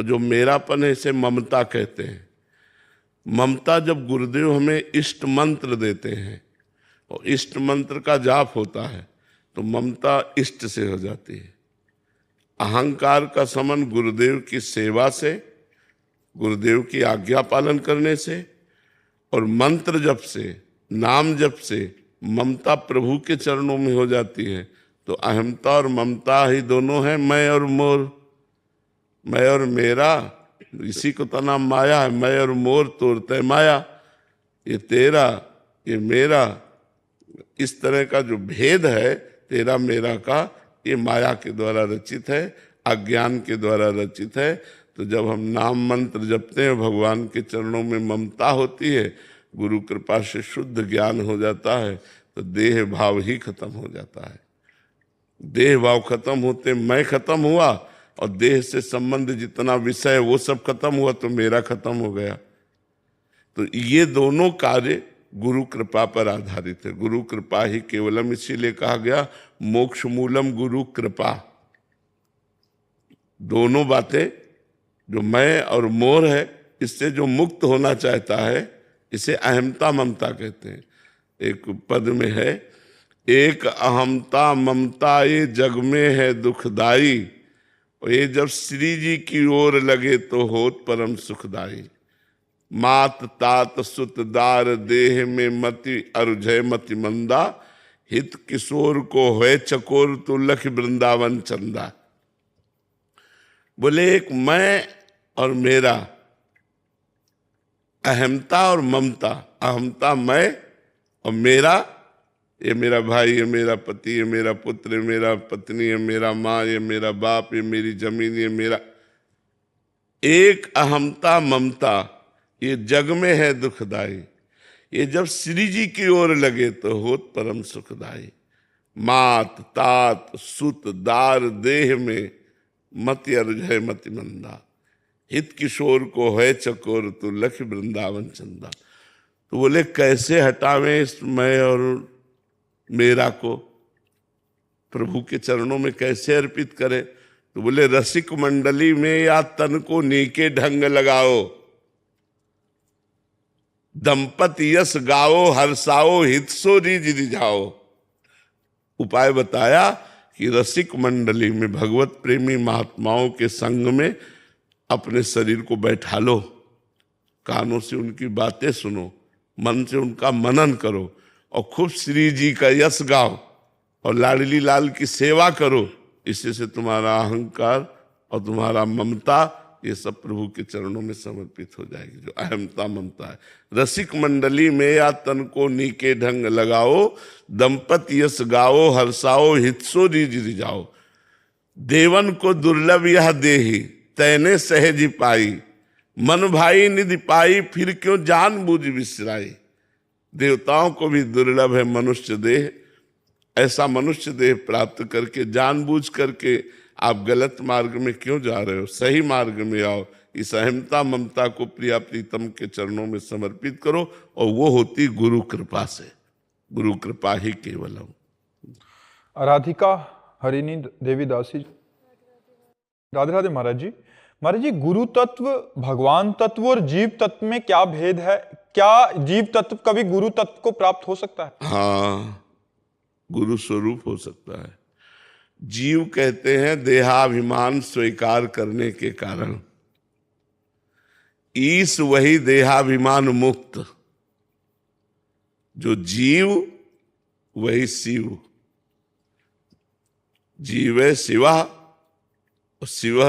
और जो मेरापन है इसे ममता कहते हैं। ममता जब गुरुदेव हमें इष्ट मंत्र देते हैं और इष्ट मंत्र का जाप होता है तो ममता इष्ट से हो जाती है। अहंकार का समन गुरुदेव की सेवा से, गुरुदेव की आज्ञा पालन करने से और मंत्र जप से, नाम जप से ममता प्रभु के चरणों में हो जाती है। तो अहमता और ममता ही दोनों हैं, मैं और मोर, मैं और मेरा, इसी को तो नाम माया है। मैं और मोर तोड़ते माया, ये तेरा ये मेरा, इस तरह का जो भेद है तेरा मेरा का, ये माया के द्वारा रचित है, अज्ञान के द्वारा रचित है। तो जब हम नाम मंत्र जपते हैं, भगवान के चरणों में ममता होती है, गुरु कृपा से शुद्ध ज्ञान हो जाता है, तो देह भाव ही खत्म हो जाता है। देह भाव खत्म होते मैं खत्म हुआ और देह से संबंध जितना विषय वो सब खत्म हुआ, तो मेरा खत्म हो गया। तो ये दोनों कार्य गुरु कृपा पर आधारित है। गुरु कृपा ही केवलम, इसीलिए कहा गया मोक्ष मूलम गुरु कृपा। दोनों बातें, जो मैं और मोर है, इससे जो मुक्त होना चाहता है, इसे अहमता ममता कहते हैं। एक पद में है, एक अहमता ममता ये जग में है दुखदाई, और ये जब श्री जी की ओर लगे तो होत परम सुखदाई। मात तात सुत दार देह में मति अरुझय मति मंदा, हित किशोर को है चकोर तू लख वृंदावन चंदा। बोले एक मैं और मेरा, अहमता और ममता। अहमता मैं और मेरा, ये मेरा भाई, ये मेरा पति, ये मेरा पुत्र, ये मेरा पत्नी, ये मेरा माँ, ये मेरा बाप, ये मेरी जमीन, ये मेरा। एक अहमता ममता ये जग में है दुखदाई, ये जब श्री जी की ओर लगे तो होत परम सुखदाई। मात तात सुत दार देह में मति अरुझय मति मंदा, हित किशोर को है चकोर तू लख वृंदावन चंदा। तो बोले कैसे हटावें इस मैं और मेरा को, प्रभु के चरणों में कैसे अर्पित करें? तो बोले रसिक मंडली में या तन को नीके ढंग लगाओ, दंपति यश गाओ हर्षाओ हित सो रिझ रिझाओ। उपाय बताया कि रसिक मंडली में, भगवत प्रेमी महात्माओं के संग में अपने शरीर को बैठा लो, कानों से उनकी बातें सुनो, मन से उनका मनन करो और खूब श्री जी का यश गाओ और लाडली लाल की सेवा करो। इससे से तुम्हारा अहंकार और तुम्हारा ममता ये सब प्रभु के चरणों में समर्पित हो जाएगी, जो अहमता ममता है। रसिक मंडली में या तन को नीके ढंग लगाओ, दंपति यश गाओ हर्षाओ हितसो रिझ रिझाओ। देवन को दुर्लभ यह देही तैने सहज पाई, मन भाई निधि पाई फिर क्यों जान बूझ विसराई। देवताओं को भी दुर्लभ है मनुष्य देह, ऐसा मनुष्य देह प्राप्त करके जानबूझ करके आप गलत मार्ग में क्यों जा रहे हो? सही मार्ग में आओ। इस अहमता ममता को प्रिया प्रीतम के चरणों में समर्पित करो और वो होती गुरु कृपा से। गुरु कृपा ही केवलम। राधिका हरिणी देवी दासी, राधे राधे महाराज जी। महाराज जी, गुरु तत्व, भगवान तत्व और जीव तत्व में क्या भेद है? क्या जीव तत्व कभी गुरु तत्व को प्राप्त हो सकता है? हाँ, गुरु स्वरूप हो सकता है। जीव कहते हैं देहाभिमान स्वीकार करने के कारण, ईश वही देहाभिमान मुक्त। जो जीव वही शिव, जीव शिवा और शिव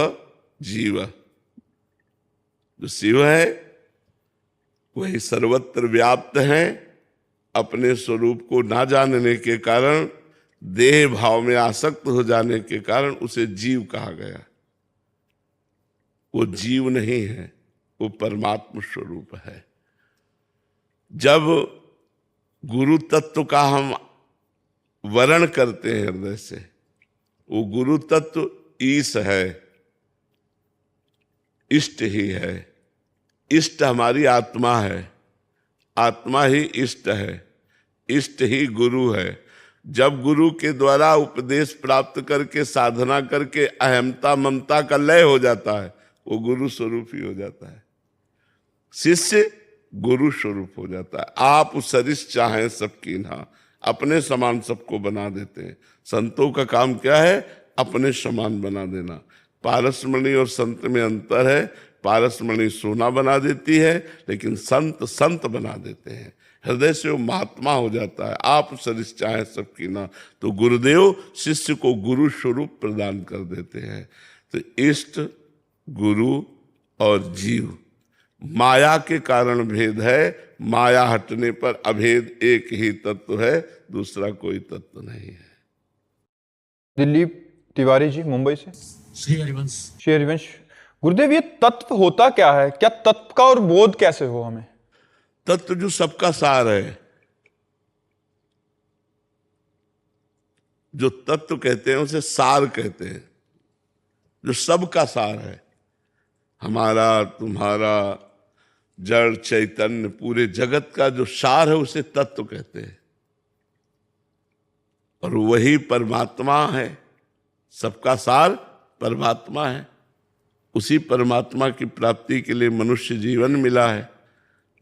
जीव। जो शिव है वही सर्वत्र व्याप्त है, अपने स्वरूप को ना जानने के कारण, देह भाव में आसक्त हो जाने के कारण उसे जीव कहा गया। वो जीव नहीं है, वो परमात्मा स्वरूप है। जब गुरु तत्व का हम वर्ण करते हैं हृदय से, वो गुरु तत्व ईश है, इष्ट ही है। इष्ट हमारी आत्मा है, आत्मा ही इष्ट है, इष्ट ही गुरु है। जब गुरु के द्वारा उपदेश प्राप्त करके साधना करके अहमता ममता का लय हो जाता है वो गुरु स्वरूप ही हो जाता है। शिष्य गुरु स्वरूप हो जाता है। आप सरिस चाहें सबकी ना, अपने समान सबको बना देते हैं। संतों का काम क्या है? अपने समान बना देना। पारसमणि और संत में अंतर है। पारसमणि सोना बना देती है, लेकिन संत संत बना देते हैं। हृदय से वो महात्मा हो जाता है। आप सरिस चाहे सबकी ना, तो गुरुदेव शिष्य को गुरु स्वरूप प्रदान कर देते हैं। तो इष्ट, गुरु और जीव, माया के कारण भेद है। माया हटने पर अभेद एक ही तत्व है, दूसरा कोई तत्व नहीं है। दिलीप तिवारी जी मुंबई से। श्री हरिवंश। श्री हरिवंश, गुरुदेव ये तत्व होता क्या है? क्या तत्व का और बोध कैसे हो हमें? तत्व जो सबका सार है, जो तत्व कहते हैं उसे सार कहते हैं। जो सबका सार है, हमारा, तुम्हारा, जड़ चैतन्य, पूरे जगत का जो सार है उसे तत्व कहते हैं। और वही परमात्मा है। सबका सार परमात्मा है। उसी परमात्मा की प्राप्ति के लिए मनुष्य जीवन मिला है।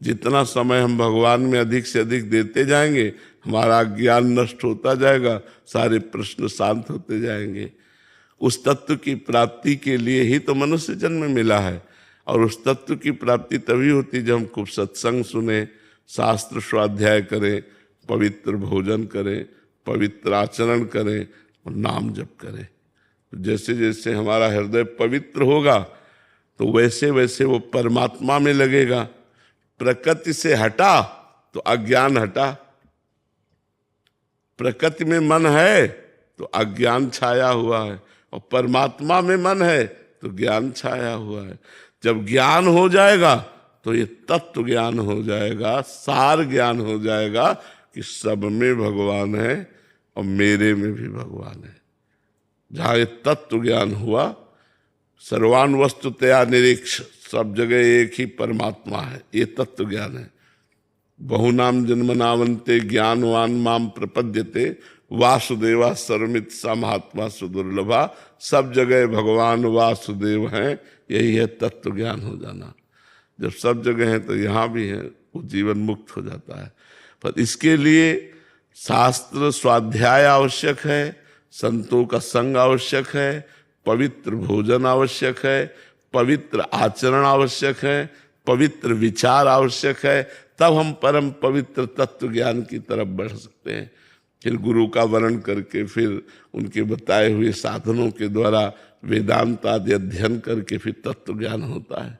जितना समय हम भगवान में अधिक से अधिक देते जाएंगे, हमारा ज्ञान नष्ट होता जाएगा, सारे प्रश्न शांत होते जाएंगे। उस तत्व की प्राप्ति के लिए ही तो मनुष्य जन्म मिला है। और उस तत्व की प्राप्ति तभी होती जब हम खूब सत्संग सुने, शास्त्र स्वाध्याय करें, पवित्र भोजन करें, पवित्र आचरण करें और नाम जप करें। तो जैसे जैसे हमारा हृदय पवित्र होगा, तो वैसे वैसे वो परमात्मा में लगेगा। प्रकृति से हटा तो अज्ञान हटा। प्रकृति में मन है तो अज्ञान छाया हुआ है, और परमात्मा में मन है तो ज्ञान छाया हुआ है। जब ज्ञान हो जाएगा तो ये तत्व ज्ञान हो जाएगा, सार ज्ञान हो जाएगा कि सब में भगवान है और मेरे में भी भगवान है। जहाँ ये तत्व ज्ञान हुआ, सर्वान वस्तुतया निरीक्ष, सब जगह एक ही परमात्मा है, ये तत्व ज्ञान है। बहुनाम जन्मनावंते ज्ञानवान माम प्रपद्यते, वासुदेवा सर्वमित सा महात्मा सुदुर्लभा। सब जगह भगवान वासुदेव हैं, यही है तत्व ज्ञान हो जाना। जब सब जगह है तो यहाँ भी है, वो जीवन मुक्त हो जाता है। पर इसके लिए शास्त्र स्वाध्याय आवश्यक है, संतों का संग आवश्यक है, पवित्र भोजन आवश्यक है, पवित्र आचरण आवश्यक है, पवित्र विचार आवश्यक है। तब हम परम पवित्र तत्व ज्ञान की तरफ बढ़ सकते हैं। फिर गुरु का वर्ण करके, फिर उनके बताए हुए साधनों के द्वारा वेदांत आदि अध्ययन करके फिर तत्व ज्ञान होता है।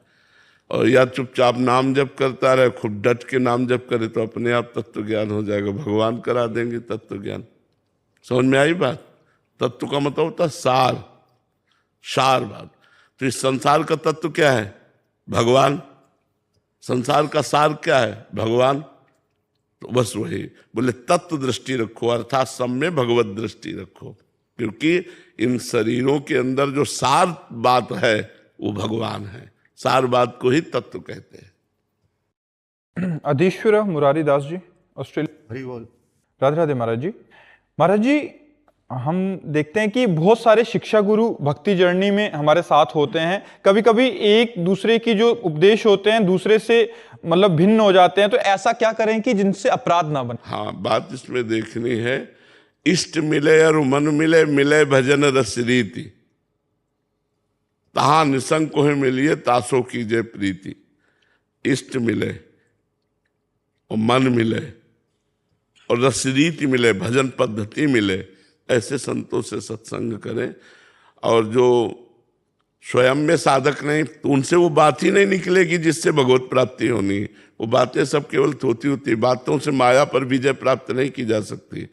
और या चुपचाप नाम जप करता रहे, खूब डट के नाम जप करे तो अपने आप तत्व ज्ञान हो जाएगा। भगवान करा देंगे तत्व ज्ञान। समझ में आई बात? तत्व का मतलब होता है सार, सार बात। तो इस संसार का तत्व क्या है? भगवान। संसार का सार क्या है? भगवान। तो बस वही बोले, तत्व दृष्टि रखो, अर्थात सब में भगवत दृष्टि रखो। क्योंकि इन शरीरों के अंदर जो सार बात है वो भगवान है। सार बात को ही तत्व कहते हैं। अधीश्वर मुरारी दास जी, ऑस्ट्रेलिया। हरि बोल। राधे राधे महाराज जी। महाराज जी, हम देखते हैं कि बहुत सारे शिक्षा गुरु भक्ति जर्नी में हमारे साथ होते हैं। कभी कभी एक दूसरे की जो उपदेश होते हैं दूसरे से मतलब भिन्न हो जाते हैं, तो ऐसा क्या करें कि जिनसे अपराध ना बने? हाँ, बात इसमें देखनी है। इष्ट मिले और मन मिले, मिले भजन रस रीति, तहा निसंग को है मिलिए, तासो कीजिए प्रीति। इष्ट मिले और मन मिले और रस रीति मिले, भजन पद्धति मिले, ऐसे संतों से सत्संग करें। और जो स्वयं में साधक नहीं, तो उनसे वो बात ही नहीं निकलेगी जिससे भगवत प्राप्ति होनी। वो बातें सब केवल थोती होती, बातों से माया पर विजय प्राप्त नहीं की जा सकती।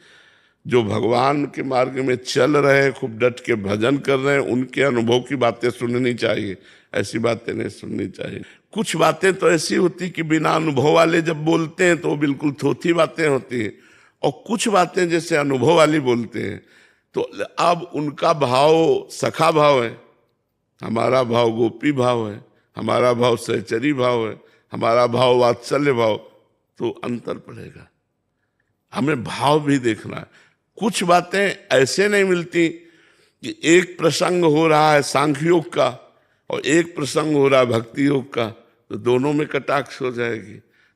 जो भगवान के मार्ग में चल रहे हैं, खूब डट के भजन कर रहे हैं, उनके अनुभव की बातें सुननी चाहिए, ऐसी बातें नहीं सुननी चाहिए। कुछ बातें तो ऐसी होती कि बिना अनुभव वाले जब बोलते हैं तो बिल्कुल थोथी बातें होती हैं, और कुछ बातें जैसे अनुभव वाली बोलते हैं तो अब उनका भाव सखा भाव है, हमारा भाव गोपी भाव है, हमारा भाव सहचरी भाव है, हमारा भाव वात्सल्य भाव, तो अंतर पड़ेगा। हमें भाव भी देखना है। कुछ बातें ऐसे नहीं मिलती कि एक प्रसंग हो रहा है सांख्य योग का, और एक प्रसंग हो रहा है भक्ति योग का, तो दोनों में कटाक्ष हो जाएगी।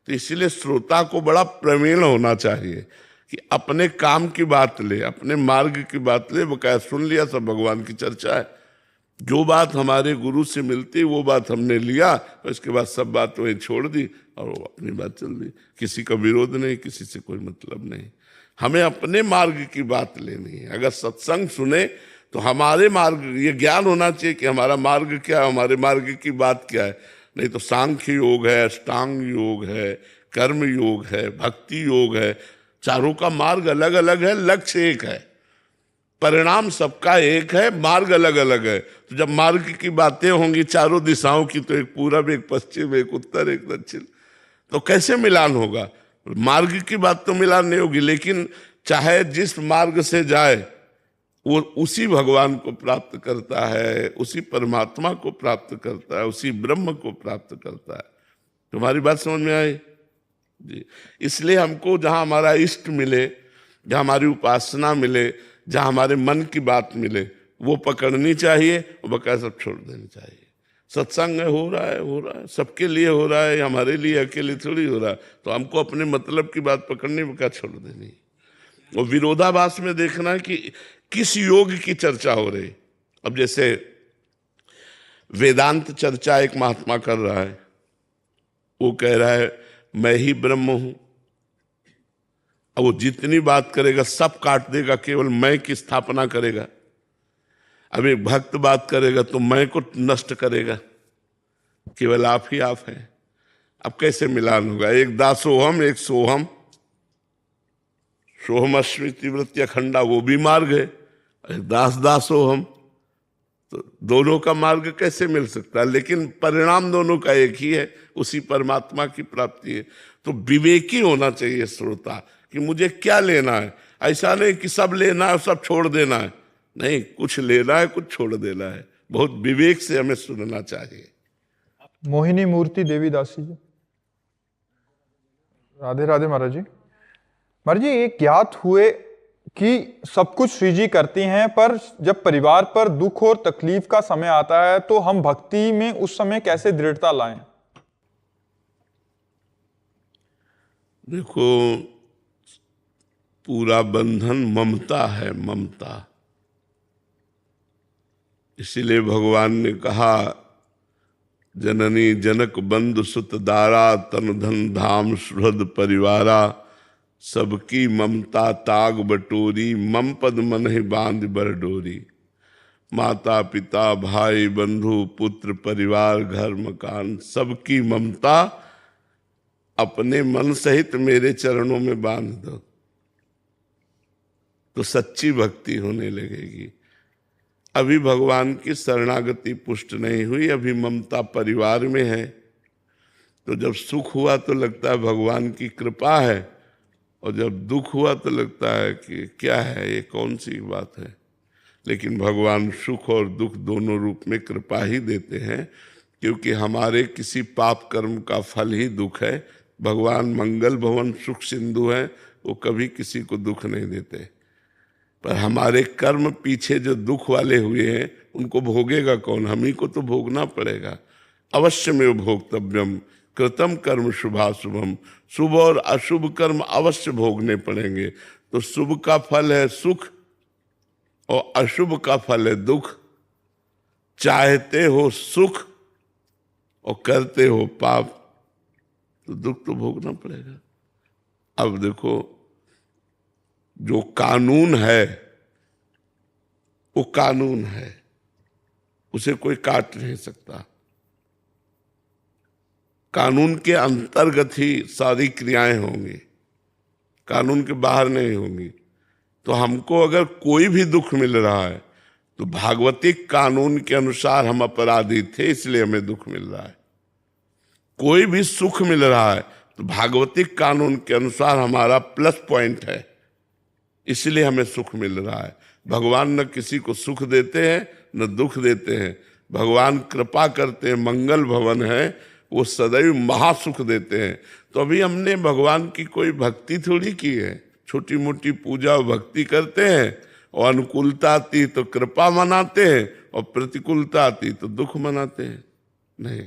तो इसीलिए श्रोता को बड़ा प्रवीण होना चाहिए कि अपने काम की बात ले, अपने मार्ग की बात ले। बकाया सुन लिया सब भगवान की चर्चा है, जो बात हमारे गुरु से मिलती वो बात हमने लिया, और इसके बाद सब बात वही छोड़ दी और वो अपनी बात चल दी। किसी का विरोध नहीं, किसी से कोई मतलब नहीं। हमें अपने मार्ग की बात लेनी है। अगर सत्संग सुने तो हमारे मार्ग, ये ज्ञान होना चाहिए कि हमारा मार्ग क्या है, हमारे मार्ग की बात क्या है। नहीं तो सांख्य योग है, अष्टांग योग है, कर्म योग है, भक्ति योग है, चारों का मार्ग अलग अलग है, लक्ष्य एक है, परिणाम सबका एक है, मार्ग अलग अलग है। तो जब मार्ग की बातें होंगी चारों दिशाओं की, तो एक पूरब, एक पश्चिम, एक उत्तर, एक दक्षिण, तो कैसे मिलान होगा? मार्ग की बात तो मिलान नहीं होगी, लेकिन चाहे जिस मार्ग से जाए वो उसी भगवान को प्राप्त करता है, उसी परमात्मा को प्राप्त करता है, उसी ब्रह्म को प्राप्त करता है। तुम्हारी बात समझ में आई जी? इसलिए हमको जहां हमारा इष्ट मिले, जहां हमारी उपासना मिले, जहां हमारे मन की बात मिले, वो पकड़नी चाहिए और बकाया सब छोड़ देनी चाहिए। सत्संग हो रहा है, सबके लिए हो रहा है, हमारे लिए अकेले थोड़ी हो रहा है। तो हमको अपने मतलब की बात पकड़नी, बकाया छोड़ देनी। और विरोधाभास में देखना कि किस योग की चर्चा हो रही। अब जैसे वेदांत चर्चा एक महात्मा कर रहा है, वो कह रहा है मैं ही ब्रह्म हूं। अब वो जितनी बात करेगा सब काट देगा, केवल मैं की स्थापना करेगा। अब एक भक्त बात करेगा तो मैं को नष्ट करेगा, केवल आप ही आप हैं। अब कैसे मिलान होगा? एक दासोहम, एक सोहम, सोहमश्मी तीव्रत्य खंडा, वो भी मार्ग है। दास दासोहम, तो दोनों का मार्ग कैसे मिल सकता है? लेकिन परिणाम दोनों का एक ही है, उसी परमात्मा की प्राप्ति है। तो विवेकी होना चाहिए श्रोता कि मुझे क्या लेना है। ऐसा नहीं कि सब लेना है सब छोड़ देना है, नहीं, कुछ लेना है कुछ छोड़ देना है। बहुत विवेक से हमें सुनना चाहिए। मोहिनी मूर्ति देवी दासी जी, राधे राधे महाराज जी। महाराज जी, एक ज्ञात हुए कि सब कुछ श्री जी करती हैं, पर जब परिवार पर दुख और तकलीफ का समय आता है तो हम भक्ति में उस समय कैसे दृढ़ता लाएं? देखो, पूरा बंधन ममता है, ममता। इसीलिए भगवान ने कहा जननी जनक बंधु सुत दारा, तन धन धाम सुहृद परिवारा, सबकी ममता ताग बटोरी, मम पद मन ही बांध बर डोरी। माता पिता भाई बंधु पुत्र परिवार घर मकान, सबकी ममता अपने मन सहित मेरे चरणों में बांध दो, तो सच्ची भक्ति होने लगेगी। अभी भगवान की शरणागति पुष्ट नहीं हुई, अभी ममता परिवार में है। तो जब सुख हुआ तो लगता है भगवान की कृपा है, और जब दुख हुआ तो लगता है कि क्या है ये, कौन सी बात है। लेकिन भगवान सुख और दुख दोनों रूप में कृपा ही देते हैं, क्योंकि हमारे किसी पाप कर्म का फल ही दुख है। भगवान मंगल भवन सुख सिंधु हैं, वो कभी किसी को दुख नहीं देते। पर हमारे कर्म पीछे जो दुख वाले हुए हैं उनको भोगेगा कौन? हम ही को तो भोगना पड़ेगा। अवश्य में भोक्तव्यम कृतम कर्म शुभाशुभम, शुभ और अशुभ कर्म अवश्य भोगने पड़ेंगे। तो शुभ का फल है सुख और अशुभ का फल है दुख। चाहते हो सुख और करते हो पाप, तो दुख तो भोगना पड़ेगा। अब देखो, जो कानून है वो कानून है, उसे कोई काट नहीं सकता। कानून के अंतर्गत ही सारी क्रियाएं होंगी, कानून के बाहर नहीं होंगी। तो हमको अगर कोई भी दुख मिल रहा है तो भागवतिक कानून के अनुसार हम अपराधी थे, इसलिए हमें दुख मिल रहा है। कोई भी सुख मिल रहा है तो भागवतिक कानून के अनुसार हमारा प्लस पॉइंट है, इसलिए हमें सुख मिल रहा है। भगवान न किसी को सुख देते हैं न दुख देते हैं। भगवान कृपा करते हैं, मंगल भवन है, वो सदैव महासुख देते हैं। तो अभी हमने भगवान की कोई भक्ति थोड़ी की है, छोटी मोटी पूजा और भक्ति करते हैं, और अनुकूलता आती तो कृपा मनाते हैं, और प्रतिकूलता आती तो दुख मनाते हैं। नहीं,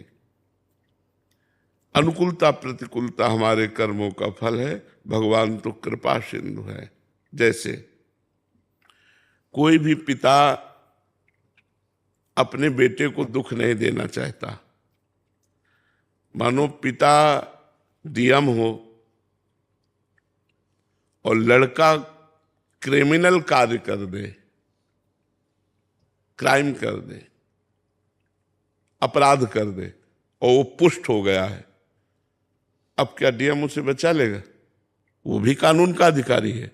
अनुकूलता प्रतिकूलता हमारे कर्मों का फल है। भगवान तो कृपा सिंधु है। जैसे कोई भी पिता अपने बेटे को दुख नहीं देना चाहता। मानो पिता डीएम हो और लड़का क्रिमिनल कार्य कर दे, क्राइम कर दे, अपराध कर दे और वो पुष्ट हो गया है, अब क्या डीएम उसे बचा लेगा? वो भी कानून का अधिकारी है,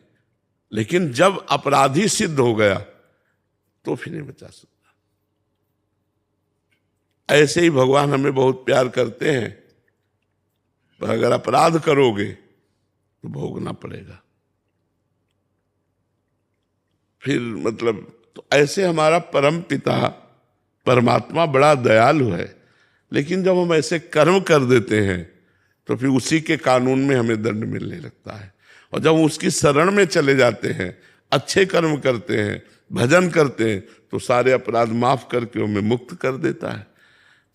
लेकिन जब अपराधी सिद्ध हो गया तो फिर नहीं बचा सकता। ऐसे ही भगवान हमें बहुत प्यार करते हैं, पर अगर अपराध करोगे तो भोगना पड़ेगा। फिर मतलब तो ऐसे हमारा परम पिता परमात्मा बड़ा दयालु है, लेकिन जब हम ऐसे कर्म कर देते हैं तो फिर उसी के कानून में हमें दंड मिलने लगता है। और जब हम उसकी शरण में चले जाते हैं, अच्छे कर्म करते हैं, भजन करते हैं, तो सारे अपराध माफ करके हमें मुक्त कर देता है।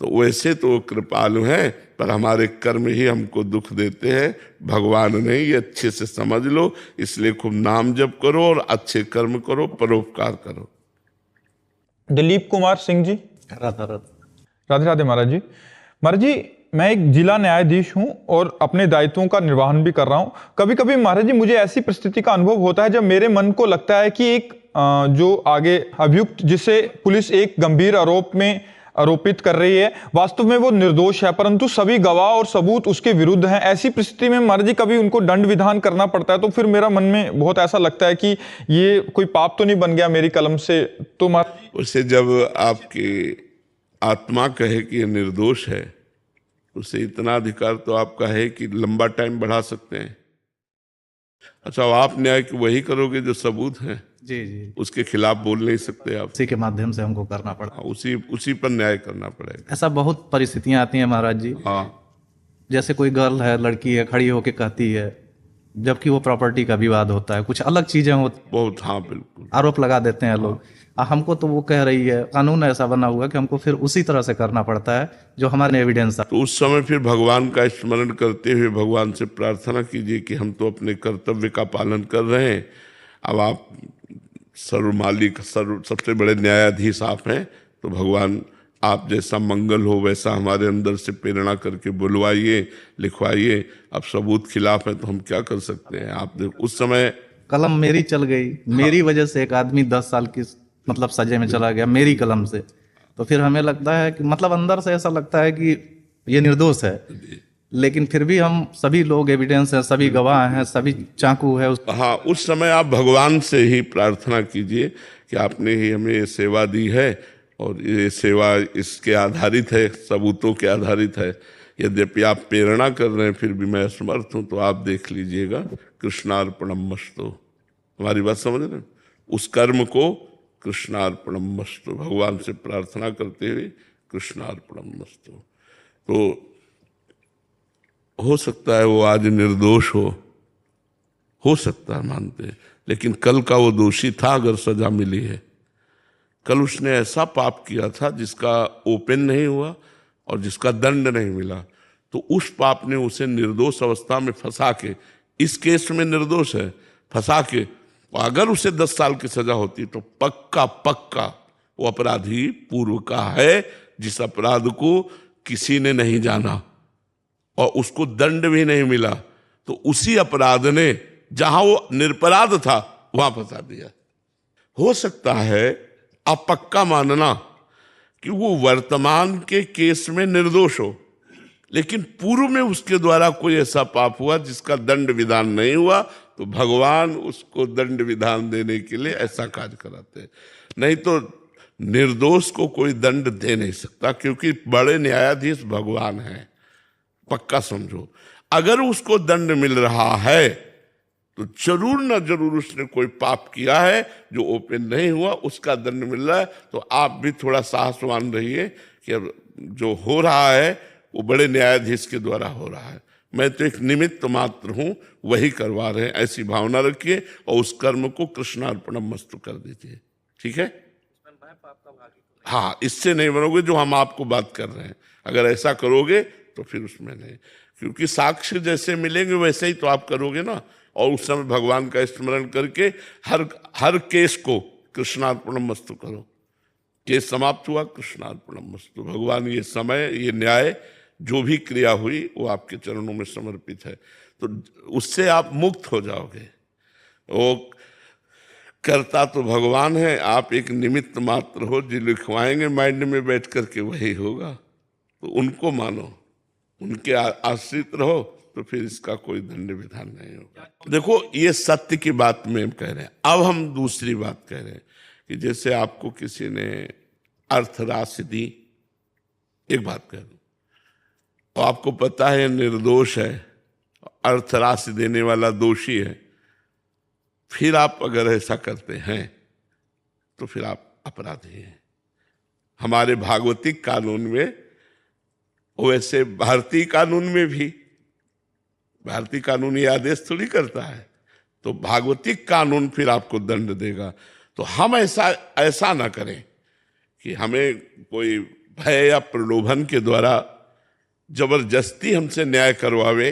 तो वैसे तो वो कृपालु हैं, पर हमारे कर्म ही हमको दुख देते हैं, भगवान नहीं। ये अच्छे से समझ लो। इसलिए खूब नाम जप करो और अच्छे कर्म करो, परोपकार करो। दिलीप कुमार सिंह जी, राधे राधे महाराज जी। महाराज जी, मैं एक जिला न्यायाधीश हूं और अपने दायित्वों का निर्वहन भी कर रहा हूं। कभी कभी महाराज जी मुझे ऐसी परिस्थिति का अनुभव होता है जब मेरे मन को लगता है कि एक जो आगे अभियुक्त जिसे पुलिस एक गंभीर आरोप में आरोपित कर रही है, वास्तव में वो निर्दोष है, परंतु सभी गवाह और सबूत उसके विरुद्ध हैं। ऐसी परिस्थिति में महाराज जी कभी उनको दंड विधान करना पड़ता है, तो फिर मेरा मन में बहुत ऐसा लगता है कि ये कोई पाप तो नहीं बन गया मेरी कलम से। तो उसे जब आपकी आत्मा कहे कि ये निर्दोष है, उसे इतना अधिकार तो आपका है कि लंबा टाइम बढ़ा सकते हैं। अच्छा, आप न्याय की वही करोगे जो सबूत है। जी जी, उसके खिलाफ बोल नहीं सकते आप। उसी के माध्यम से हमको करना पड़ा। उसी पर न्याय करना पड़ेगा। ऐसा बहुत परिस्थितियां आती हैं महाराज जी। हाँ, जैसे कोई गर्ल है, लड़की है, खड़ी होके कहती है, जबकि वो प्रॉपर्टी का विवाद होता है, कुछ अलग चीजें होती, बहुत, हाँ बिल्कुल, आरोप लगा देते हैं लोग। हमको तो वो कह रही है, कानून ऐसा बना हुआ कि हमको फिर उसी तरह से करना पड़ता है जो हमारे एविडेंस। तो उस समय फिर भगवान का स्मरण करते हुए भगवान से प्रार्थना कीजिए कि हम तो अपने कर्तव्य का पालन कर रहे हैं। अब आप सर्वमालिक सबसे बड़े न्यायाधीश आप हैं, तो भगवान आप जैसा मंगल हो वैसा हमारे अंदर से प्रेरणा करके बुलवाइए, लिखवाइए। अब सबूत खिलाफ है तो हम क्या कर सकते हैं? आप उस समय कलम मेरी चल गई, मेरी वजह से एक आदमी 10 साल की मतलब सजे में चला गया मेरी कलम से। तो फिर हमें लगता है कि मतलब अंदर से ऐसा लगता है कि ये निर्दोष है, लेकिन फिर भी हम सभी लोग एविडेंस हैं, सभी गवाह हैं, सभी चाकू है। हाँ, उस समय आप भगवान से ही प्रार्थना कीजिए कि आपने ही हमें ये सेवा दी है और ये सेवा इसके आधारित है, सबूतों के आधारित है। यद्यपि आप प्रेरणा कर रहे हैं, फिर भी मैं असमर्थ हूँ, तो आप देख लीजिएगा। कृष्णार्पणमस्तु। हमारी बात समझ रहे हैं? उस कर्म को कृष्णार्पणमस्तु, भगवान से प्रार्थना करते हुए कृष्णार्पणमस्तु। तो हो सकता है वो आज निर्दोष हो सकता है, मानते हैं, लेकिन कल का वो दोषी था अगर सजा मिली है। कल उसने ऐसा पाप किया था जिसका ओपन नहीं हुआ और जिसका दंड नहीं मिला, तो उस पाप ने उसे निर्दोष अवस्था में फंसा के, इस केस में निर्दोष है, फंसा के, अगर उसे 10 साल की सजा होती तो पक्का वो अपराधी पूर्व का है, जिस अपराध को किसी ने नहीं जाना और उसको दंड भी नहीं मिला, तो उसी अपराध ने जहां वो निरपराध था वहां फंसा दिया। हो सकता है आप पक्का मानना कि वो वर्तमान के केस में निर्दोष हो, लेकिन पूर्व में उसके द्वारा कोई ऐसा पाप हुआ जिसका दंड विधान नहीं हुआ, तो भगवान उसको दंड विधान देने के लिए ऐसा कार्य कराते हैं। नहीं तो निर्दोष को कोई दंड दे नहीं सकता, क्योंकि बड़े न्यायाधीश भगवान हैं। पक्का समझो, अगर उसको दंड मिल रहा है तो जरूर ना जरूर उसने कोई पाप किया है जो ओपन नहीं हुआ, उसका दंड मिल रहा है। तो आप भी थोड़ा साहसवान रहिए कि अब जो हो रहा है वो बड़े न्यायाधीश के द्वारा हो रहा है, मैं तो एक निमित्त मात्र हूं, वही करवा रहे हैं, ऐसी भावना रखिए और उस कर्म को कृष्णार्पणमस्तु कर दीजिए। ठीक है? हाँ, इससे नहीं बनोगे जो हम आपको बात कर रहे हैं। अगर ऐसा करोगे तो फिर उसमें नहीं, क्योंकि साक्ष्य जैसे मिलेंगे वैसे ही तो आप करोगे ना। और उस समय भगवान का स्मरण करके हर केस को कृष्णार्पणमस्तु करो। केस समाप्त हुआ, कृष्णार्पणमस्तु। भगवान ये समय, ये न्याय, जो भी क्रिया हुई वो आपके चरणों में समर्पित है, तो उससे आप मुक्त हो जाओगे। वो करता तो भगवान है, आप एक निमित्त मात्र हो, जो लिखवाएंगे माइंड में बैठ करके वही होगा। तो उनको मानो, उनके आश्रित रहो, तो फिर इसका कोई दंड विधान नहीं होगा। देखो, ये सत्य की बात में हम कह रहे हैं। अब हम दूसरी बात कह रहे हैं कि जैसे आपको किसी ने अर्थ राशि दी, एक बात कह दूं, और आपको पता है निर्दोष है, अर्थ राशि देने वाला दोषी है, फिर आप अगर ऐसा करते हैं तो फिर आप अपराधी हैं। हमारे भागवतिक कानून में, वैसे भारतीय कानून में भी, भारतीय कानून ये आदेश थोड़ी करता है, तो भागवतिक कानून फिर आपको दंड देगा। तो हम ऐसा ना करें कि हमें कोई भय या प्रलोभन के द्वारा जबरदस्ती हमसे न्याय करवावे,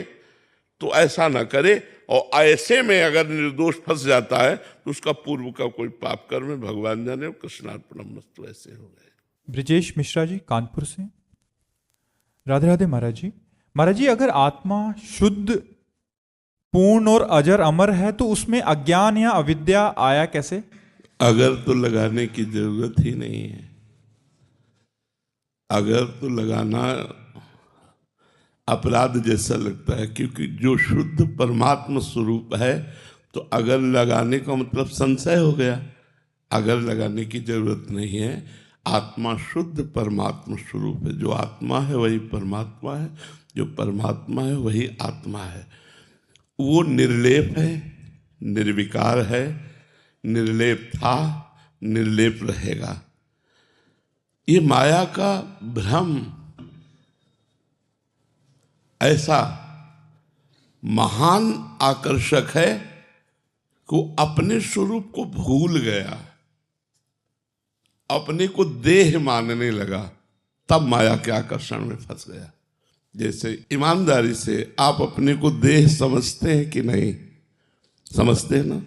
तो ऐसा ना करे। और ऐसे में अगर निर्दोष फंस जाता है तो उसका पूर्व का कोई पाप कर्म है, भगवान जाने। कृष्णार्पणमस्तु। ऐसे हो गए। ब्रिजेश मिश्रा जी कानपुर से। राधे राधे महाराज जी। महाराज जी, अगर आत्मा शुद्ध, पूर्ण और अजर अमर है तो उसमें अज्ञान या अविद्या आया कैसे? अगर तो लगाने की जरूरत ही नहीं है। अगर तो लगाना अपराध जैसा लगता है, क्योंकि जो शुद्ध परमात्मा स्वरूप है, तो अगर लगाने का मतलब संशय हो गया। अगर लगाने की जरूरत नहीं है। आत्मा शुद्ध परमात्मा स्वरूप है। जो आत्मा है वही परमात्मा है, जो परमात्मा है वही आत्मा है। वो निर्लेप है, निर्विकार है, निर्लेप था, निर्लेप रहेगा। ये माया का भ्रम ऐसा महान आकर्षक है कि अपने स्वरूप को भूल गया, अपने को देह मानने लगा, तब माया के आकर्षण में फंस गया। जैसे ईमानदारी से आप अपने को देह समझते हैं कि नहीं? समझते हैं ना?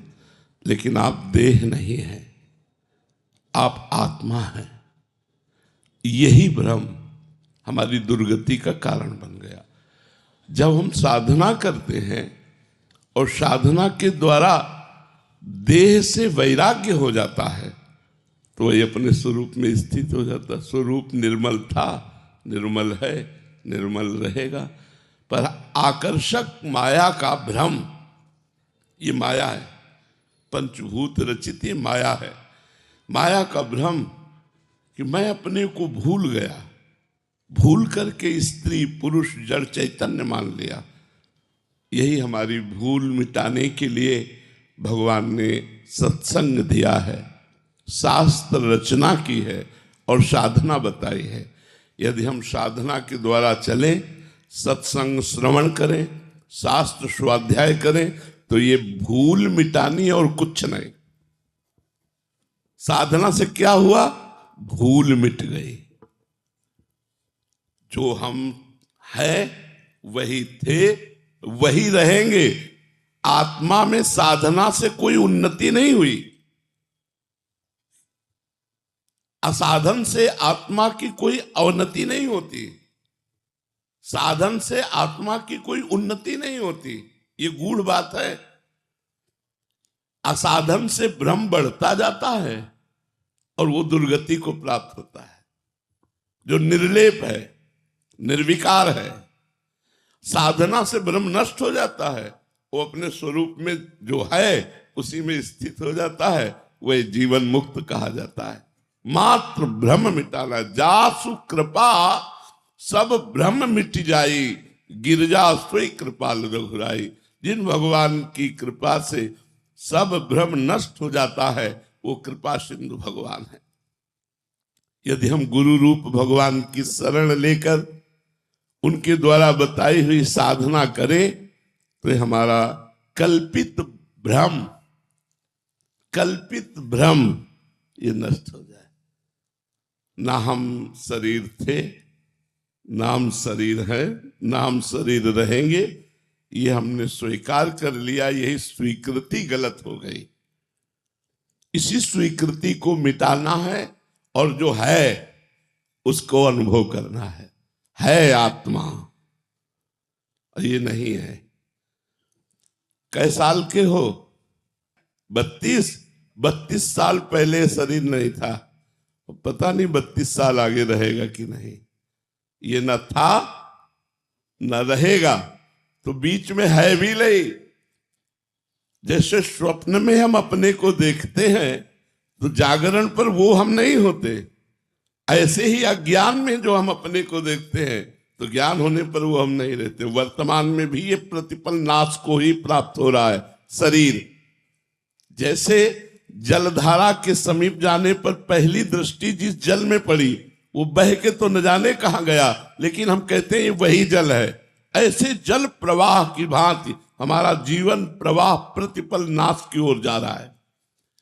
लेकिन आप देह नहीं हैं, आप आत्मा हैं। यही भ्रम हमारी दुर्गति का कारण बन गया। जब हम साधना करते हैं और साधना के द्वारा देह से वैराग्य हो जाता है, तो वही अपने स्वरूप में स्थित हो जाता है। स्वरूप निर्मल था, निर्मल है, निर्मल रहेगा। पर आकर्षक माया का भ्रम, ये माया है, पंचभूत रचित ये माया है। माया का भ्रम कि मैं अपने को भूल गया, भूल करके स्त्री पुरुष जड़ चैतन्य मान लिया। यही हमारी भूल मिटाने के लिए भगवान ने सत्संग दिया है, शास्त्र रचना की है और साधना बताई है। यदि हम साधना के द्वारा चलें, सत्संग श्रवण करें, शास्त्र स्वाध्याय करें, तो ये भूल मिटानी और कुछ नहीं। साधना से क्या हुआ? भूल मिट गई। जो हम हैं वही थे, वही रहेंगे। आत्मा में साधना से कोई उन्नति नहीं हुई। असाधन से आत्मा की कोई अवनति नहीं होती, साधन से आत्मा की कोई उन्नति नहीं होती। ये गूढ़ बात है। असाधन से भ्रम बढ़ता जाता है और वो दुर्गति को प्राप्त होता है। जो निर्लेप है, निर्विकार है, साधना से भ्रम नष्ट हो जाता है। वो अपने स्वरूप में जो है उसी में स्थित हो जाता है। वह जीवन मुक्त कहा जाता है। मात्र भ्रम मिटाना, जासु कृपा सब भ्रम मिट जाई, गिरजा सोई कृपाल रघुराई। जिन भगवान की कृपा से सब भ्रम नष्ट हो जाता है, वो कृपा सिंधु भगवान है। यदि हम गुरु रूप भगवान की शरण लेकर उनके द्वारा बताई हुई साधना करें, तो हमारा कल्पित भ्रम ये नष्ट हो जाए। ना हम शरीर थे, ना हम शरीर है, ना हम शरीर रहेंगे, ये हमने स्वीकार कर लिया। यही स्वीकृति गलत हो गई। इसी स्वीकृति को मिटाना है और जो है उसको अनुभव करना है आत्मा, ये नहीं है। कै साल के हो? 32 साल पहले शरीर नहीं था, पता नहीं 32 साल आगे रहेगा कि नहीं। ये न था न रहेगा, तो बीच में है भी नहीं। जैसे स्वप्न में हम अपने को देखते हैं तो जागरण पर वो हम नहीं होते, ऐसे ही अज्ञान में जो हम अपने को देखते हैं तो ज्ञान होने पर वो हम नहीं रहते। वर्तमान में भी ये प्रतिपल नाश को ही प्राप्त हो रहा है शरीर। जैसे जलधारा के समीप जाने पर पहली दृष्टि जिस जल में पड़ी वो बह के तो न जाने कहां गया, लेकिन हम कहते हैं ये वही जल है। ऐसे जल प्रवाह की भांति हमारा जीवन प्रवाह प्रतिपल नाश की ओर जा रहा है।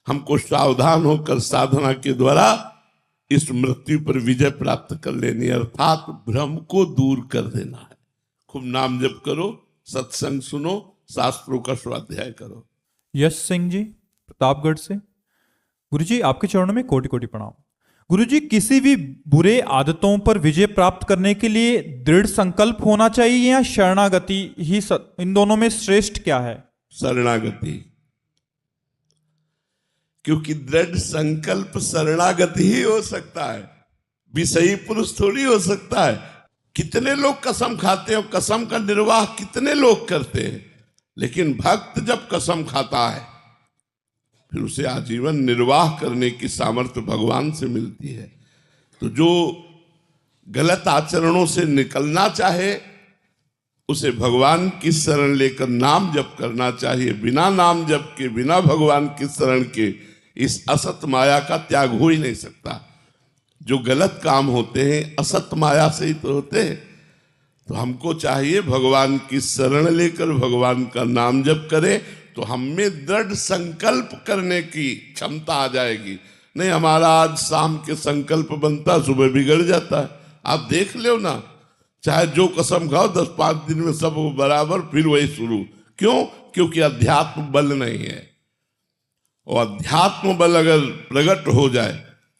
हमको सावधान होकर साधना के द्वारा इस मृत्यु पर विजय प्राप्त कर लेनी, अर्थात भ्रम को दूर कर देना है। खूब नाम जप करो, सत्संग सुनो, शास्त्रों का स्वाध्याय करो। यश सिंह जी प्रतापगढ़ से, गुरुजी आपके चरणों में कोटि कोटि प्रणाम। गुरुजी, किसी भी बुरे आदतों पर विजय प्राप्त करने के लिए दृढ़ संकल्प होना चाहिए या शरणागति ही इन दोनों में श्रेष्ठ क्या है? शरणागति, क्योंकि दृढ़ संकल्प शरणागति ही हो सकता है, विषयी पुरुष थोड़ी हो सकता है। कितने लोग कसम खाते हैं और कसम का निर्वाह कितने लोग करते हैं, लेकिन भक्त जब कसम खाता है फिर उसे आजीवन निर्वाह करने की सामर्थ्य भगवान से मिलती है। तो जो गलत आचरणों से निकलना चाहे उसे भगवान की शरण लेकर नाम जप करना चाहिए। बिना नाम जप के, बिना भगवान की शरण के इस असत माया का त्याग हो ही नहीं सकता। जो गलत काम होते हैं असत माया से ही तो होते हैं। तो हमको चाहिए भगवान की शरण लेकर भगवान का नाम जप करें तो हमें दृढ़ संकल्प करने की क्षमता आ जाएगी। नहीं, हमारा आज शाम के संकल्प बनता सुबह बिगड़ जाता है। आप देख लो ना, चाहे जो कसम खाओ 10-5 दिन में सब बराबर, फिर वही शुरू। क्यों? क्योंकि अध्यात्म बल नहीं है। और अध्यात्म बल अगर प्रकट हो जाए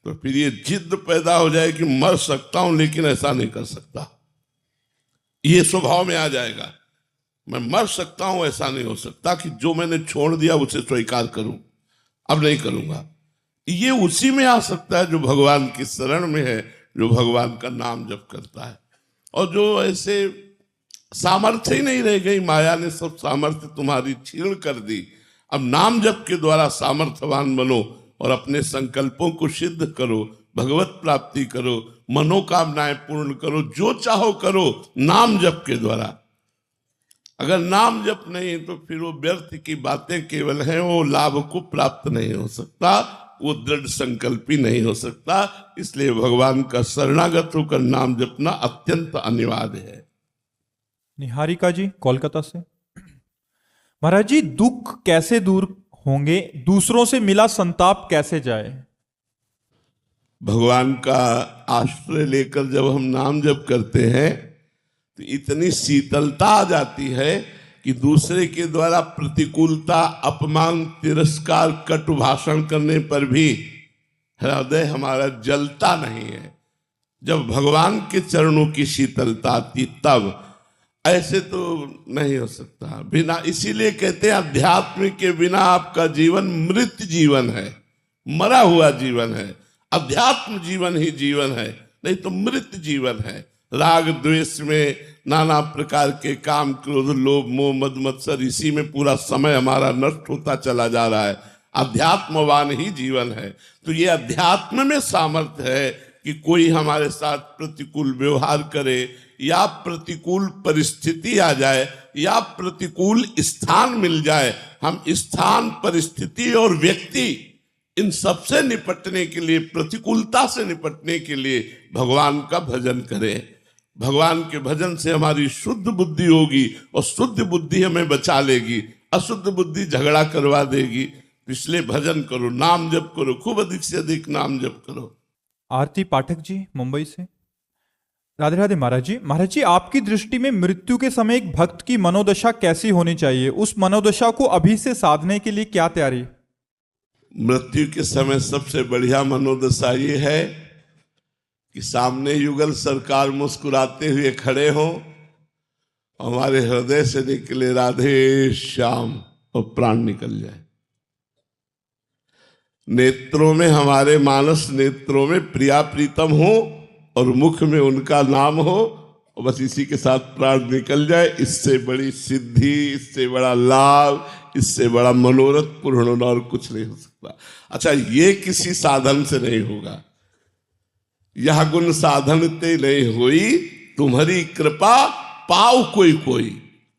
तो फिर ये जिद पैदा हो जाए कि मर सकता हूं लेकिन ऐसा नहीं कर सकता। ये स्वभाव में आ जाएगा, मैं मर सकता हूं ऐसा नहीं हो सकता, कि जो मैंने छोड़ दिया उसे स्वीकार करूं, अब नहीं करूंगा। ये उसी में आ सकता है जो भगवान की शरण में है, जो भगवान का नाम जप करता है। और जो ऐसे सामर्थ्य ही नहीं रह गई, माया ने सब सामर्थ्य तुम्हारी छीन कर दी। अब नाम जप के द्वारा सामर्थ्यवान बनो और अपने संकल्पों को सिद्ध करो, भगवत प्राप्ति करो, मनोकामनाएं पूर्ण करो, जो चाहो करो नाम जप के द्वारा। अगर नाम जप नहीं तो फिर वो व्यर्थ की बातें केवल हैं, वो लाभ को प्राप्त नहीं हो सकता, वो दृढ़ संकल्पी नहीं हो सकता। इसलिए भगवान का शरणागत होकर नाम जपना अत्यंत अनिवार्य है। निहारिका जी कोलकाता से, महाराज जी दुख कैसे दूर होंगे, दूसरों से मिला संताप कैसे जाए? भगवान का आश्रय लेकर जब हम नाम जप करते हैं तो इतनी शीतलता आ जाती है कि दूसरे के द्वारा प्रतिकूलता, अपमान, तिरस्कार, कटु भाषण करने पर भी हृदय हमारा जलता नहीं है। जब भगवान के चरणों की शीतलता आती तब, ऐसे तो नहीं हो सकता। बिना, इसीलिए कहते हैं अध्यात्म के बिना आपका जीवन मृत जीवन है, मरा हुआ जीवन है। अध्यात्म जीवन ही जीवन है, नहीं तो मृत जीवन है। राग द्वेष में नाना प्रकार के काम, क्रोध, लोभ, मोह, मद, मत्सर, इसी में पूरा समय हमारा नष्ट होता चला जा रहा है। अध्यात्मवान ही जीवन है। तो ये अध्यात्म में सामर्थ्य है कि कोई हमारे साथ प्रतिकूल व्यवहार करे या प्रतिकूल परिस्थिति आ जाए या प्रतिकूल स्थान मिल जाए, हम स्थान, परिस्थिति और व्यक्ति, इन सबसे निपटने के लिए, प्रतिकूलता से निपटने के लिए भगवान का भजन करें। भगवान के भजन से हमारी शुद्ध बुद्धि होगी और शुद्ध बुद्धि हमें बचा लेगी, अशुद्ध बुद्धि झगड़ा करवा देगी। इसलिए भजन करो, नाम जप करो, खूब अधिक से अधिक नाम जप करो। आरती पाठक जी मुंबई से। राधे राधे महाराज जी। महाराज जी, आपकी दृष्टि में मृत्यु के समय एक भक्त की मनोदशा कैसी होनी चाहिए? उस मनोदशा को अभी से साधने के लिए क्या तैयारी? मृत्यु के समय सबसे बढ़िया मनोदशा ये है कि सामने युगल सरकार मुस्कुराते हुए खड़े हों, हमारे हृदय से निकले राधे श्याम और प्राण निकल जाए। नेत्रों में, हमारे मानस नेत्रों में प्रिया प्रीतम हो और मुख में उनका नाम हो और बस इसी के साथ प्राण निकल जाए। इससे बड़ी सिद्धि, इससे बड़ा लाभ, इससे बड़ा मनोरथ पूर्ण होना और कुछ नहीं हो सकता। अच्छा, ये किसी साधन से नहीं होगा। यह गुण साधन ते नहीं हुई, तुम्हारी कृपा पाओ कोई कोई,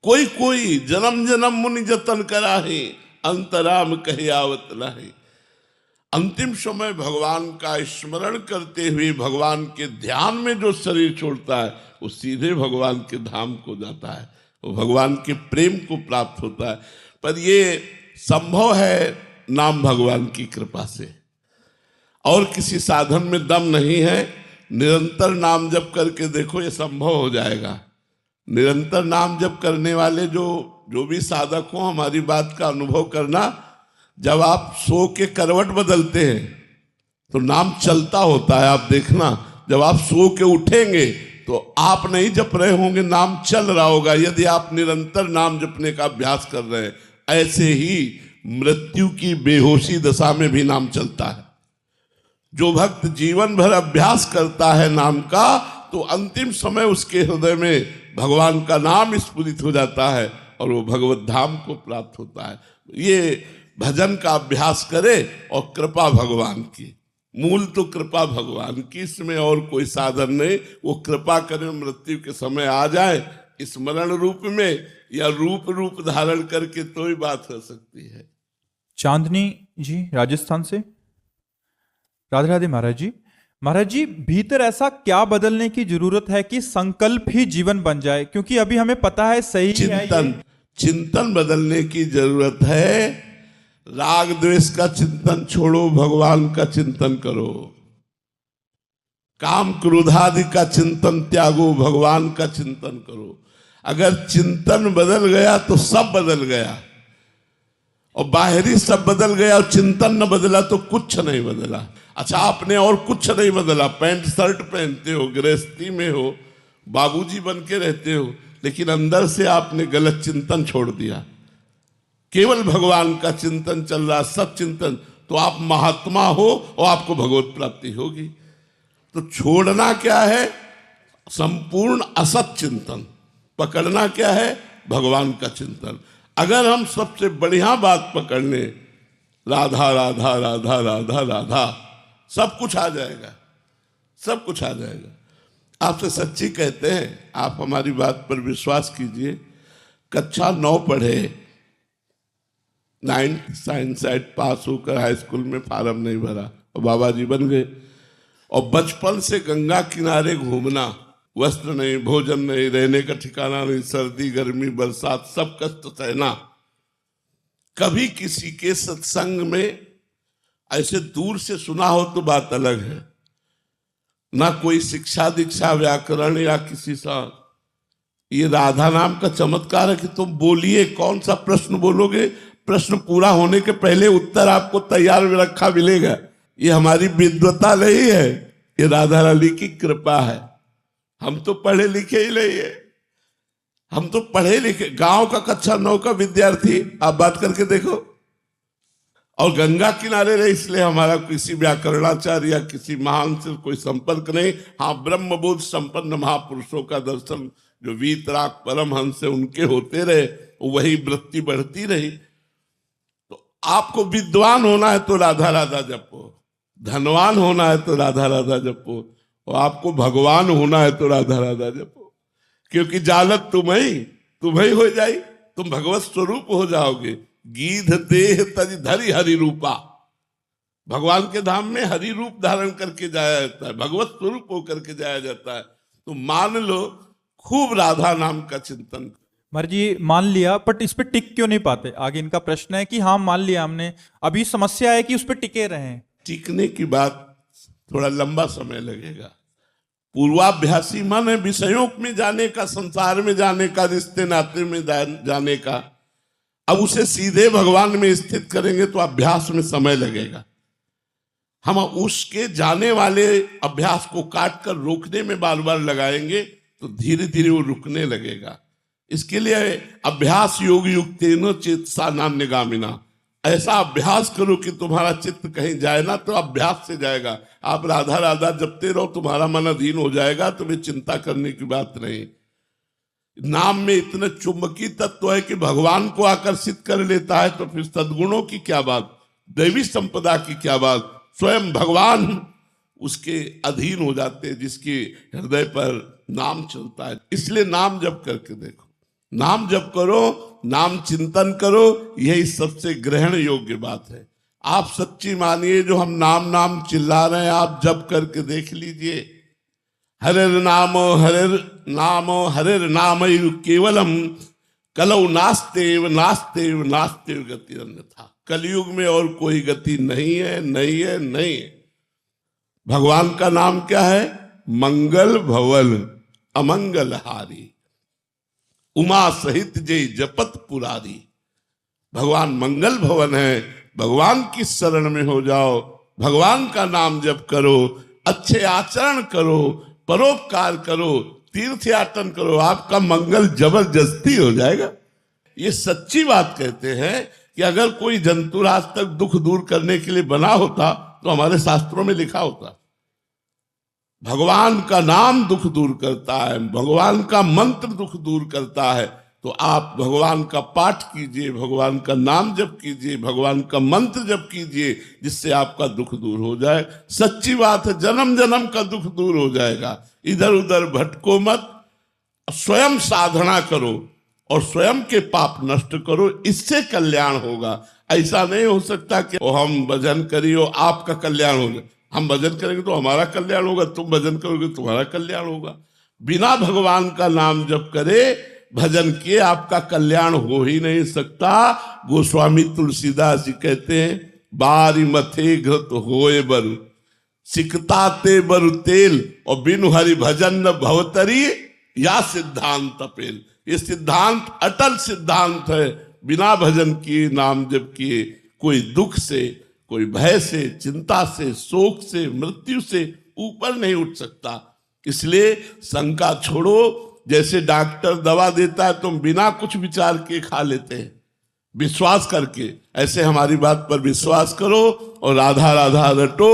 कोई कोई जन्म जन्म मुनि जतन कराहे, अंतराम कहे आवत नाही। अंतिम समय भगवान का स्मरण करते हुए भगवान के ध्यान में जो शरीर छोड़ता है वो सीधे भगवान के धाम को जाता है, वो भगवान के प्रेम को प्राप्त होता है। पर ये संभव है नाम भगवान की कृपा से, और किसी साधन में दम नहीं है। निरंतर नाम जप करके देखो, ये संभव हो जाएगा। निरंतर नाम जप करने वाले जो भी साधक हो, हमारी बात का अनुभव करना, जब आप सो के करवट बदलते हैं तो नाम चलता होता है। आप देखना, जब आप सो के उठेंगे तो आप नहीं जप रहे होंगे, नाम चल रहा होगा, यदि आप निरंतर नाम जपने का अभ्यास कर रहे हैं। ऐसे ही मृत्यु की बेहोशी दशा में भी नाम चलता है। जो भक्त जीवन भर अभ्यास करता है नाम का, तो अंतिम समय उसके हृदय में भगवान का नाम स्फुरित हो जाता है और वो भगवत धाम को प्राप्त होता है। ये भजन का अभ्यास करे और कृपा भगवान की, मूल तो कृपा भगवान की, इसमें और कोई साधन नहीं। वो कृपा करे, मृत्यु के समय आ जाए स्मरण रूप में या रूप धारण करके, तो ही बात हो सकती है। चांदनी जी राजस्थान से। राधे राधे महाराज जी। महाराज जी, भीतर ऐसा क्या बदलने की जरूरत है कि संकल्प ही जीवन बन जाए? क्योंकि अभी हमें पता है सही चिंतन बदलने की जरूरत है। राग द्वेष का चिंतन छोड़ो, भगवान का चिंतन करो। काम क्रोधादि का चिंतन त्यागो, भगवान का चिंतन करो। अगर चिंतन बदल गया तो सब बदल गया, और बाहरी सब बदल गया और चिंतन न बदला तो कुछ नहीं बदला। अच्छा, आपने और कुछ नहीं बदला, पैंट शर्ट पहनते हो, गृहस्थी में हो, बाबूजी बन के रहते हो, लेकिन अंदर से आपने गलत चिंतन छोड़ दिया। केवल भगवान का चिंतन चल रहा, सब चिंतन, तो आप महात्मा हो और आपको भगवत प्राप्ति होगी। तो छोड़ना क्या है? संपूर्ण असत चिंतन। पकड़ना क्या है? भगवान का चिंतन। अगर हम सबसे बढ़िया बात पकड़ लें, राधा राधा राधा राधा राधा, सब कुछ आ जाएगा, सब कुछ आ जाएगा। आपसे सच्ची कहते हैं, आप हमारी बात पर विश्वास कीजिए। कक्षा 9 पढ़े, 9th साइंस साइड पास होकर हाई स्कूल में फार्म नहीं भरा और बाबा जी बन गए। और बचपन से गंगा किनारे घूमना, वस्त्र नहीं, भोजन नहीं, रहने का ठिकाना नहीं, सर्दी गर्मी बरसात सब कष्ट सहना। कभी किसी के सत्संग में ऐसे दूर से सुना हो तो बात अलग है, ना कोई शिक्षा दीक्षा व्याकरण या किसी सा। ये राधा नाम का चमत्कार है कि तुम बोलिए, कौन सा प्रश्न बोलोगे, प्रश्न पूरा होने के पहले उत्तर आपको तैयार रखा मिलेगा। ये हमारी विद्वता नहीं है, ये राधा रानी की कृपा है। हम तो पढ़े लिखे ही नहीं है, हम तो पढ़े लिखे गांव का कक्षा 9 का विद्यार्थी, आप बात करके देखो। और गंगा किनारे रहे, इसलिए हमारा किसी व्याकरणाचार्य या किसी महान से कोई संपर्क नहीं। हाँ, ब्रह्मबोध संपन्न महापुरुषों का दर्शन जो वीतराग परमहंस से उनके होते रहे, वही वृत्ति बढ़ती रही। तो आपको विद्वान होना है तो राधा राधा जपो, धनवान होना है तो राधा राधा जपो, और आपको भगवान होना है तो राधा राधा जपो। क्योंकि जालत तुम्हें हो जाए, तुम भगवत स्वरूप हो जाओगे। गीध देह तज धरि हरि रूपा, भगवान के धाम में हरि रूप धारण करके जाया जाता है, भगवत स्वरूप होकर के जाया जाता है। तो मान लो, खूब राधा नाम का चिंतन। महाराज जी, मान लिया, बट इस पे टिक क्यों नहीं पाते? आगे इनका प्रश्न है कि हाँ मान लिया हमने, अभी समस्या है कि उस पे टिके रहें। टिकने की बात थोड़ा लंबा समय लगेगा। पूर्वाभ्यासी मन है विषयों में जाने का, संसार में जाने का, रिश्ते नाते में जाने का। अब उसे सीधे भगवान में स्थित करेंगे तो अभ्यास में समय लगेगा। हम उसके जाने वाले अभ्यास को काट कर रोकने में बार बार लगाएंगे तो धीरे धीरे वो रुकने लगेगा। इसके लिए अभ्यास योग युक्तेन चेतसा नान्यगामिना, ऐसा अभ्यास करो कि तुम्हारा चित्त कहीं जाए ना, तो अभ्यास से जाएगा। आप राधा राधा जपते रहो, तुम्हारा मन अधीन हो जाएगा, तुम्हें चिंता करने की बात नहीं। नाम में इतने चुंबकीय तत्व है कि भगवान को आकर्षित कर लेता है, तो फिर सद्गुणों की क्या बात, दैवी संपदा की क्या बात। स्वयं भगवान उसके अधीन हो जाते हैं जिसके हृदय पर नाम चलता है। इसलिए नाम जप करके देखो, नाम जप करो, नाम चिंतन करो, यही सबसे ग्रहण योग्य बात है। आप सच्ची मानिए, जो हम नाम नाम चिल्ला रहे हैं, आप जप करके देख लीजिए। हरेर नाम हरेर नाम केवलम कलौ नास्तेव नास्तेव नास्तेव गति अन्यथा। कलयुग में और कोई गति नहीं है, नहीं है, नहीं है। भगवान का नाम क्या है? मंगल भवन अमंगल हारी, उमा सहित जय जपत पुरारी। भगवान मंगल भवन है। भगवान की शरण में हो जाओ, भगवान का नाम जप करो, अच्छे आचरण करो, परोपकार करो, तीर्थ याटन करो, आपका मंगल जबरदस्ती हो जाएगा। ये सच्ची बात कहते हैं कि अगर कोई जंतु आज तक दुख दूर करने के लिए बना होता तो हमारे शास्त्रों में लिखा होता। भगवान का नाम दुख दूर करता है, भगवान का मंत्र दुख दूर करता है। तो आप भगवान का पाठ कीजिए, भगवान का नाम जप कीजिए, भगवान का मंत्र जप कीजिए, जिससे आपका दुख दूर हो जाए। सच्ची बात है, जन्म जन्म का दुख दूर हो जाएगा। इधर उधर भटको मत, स्वयं साधना करो और स्वयं के पाप नष्ट करो, इससे कल्याण होगा। ऐसा नहीं हो सकता कि हम भजन करियो आपका कल्याण होगा। हम भजन करेंगे तो हमारा कल्याण होगा, तुम भजन करोगे तुम्हारा कल्याण होगा। बिना भगवान का नाम जप करे, भजन किए, आपका कल्याण हो ही नहीं सकता। गोस्वामी तुलसीदास जी कहते हैं, बारी मथे घृत होए बरु सिकता ते बरु तेल, और बिनु हरि भजन न भवतरी या सिद्धांत पेल। ये सिद्धांत अटल सिद्धांत है। बिना भजन किए, नाम जप किए, कोई दुख से, कोई भय से, चिंता से, शोक से, मृत्यु से ऊपर नहीं उठ सकता। इसलिए शंका छोड़ो। जैसे डॉक्टर दवा देता है, तुम बिना कुछ विचार के खा लेते हैं, विश्वास करके, ऐसे हमारी बात पर विश्वास करो और राधा राधा रटो,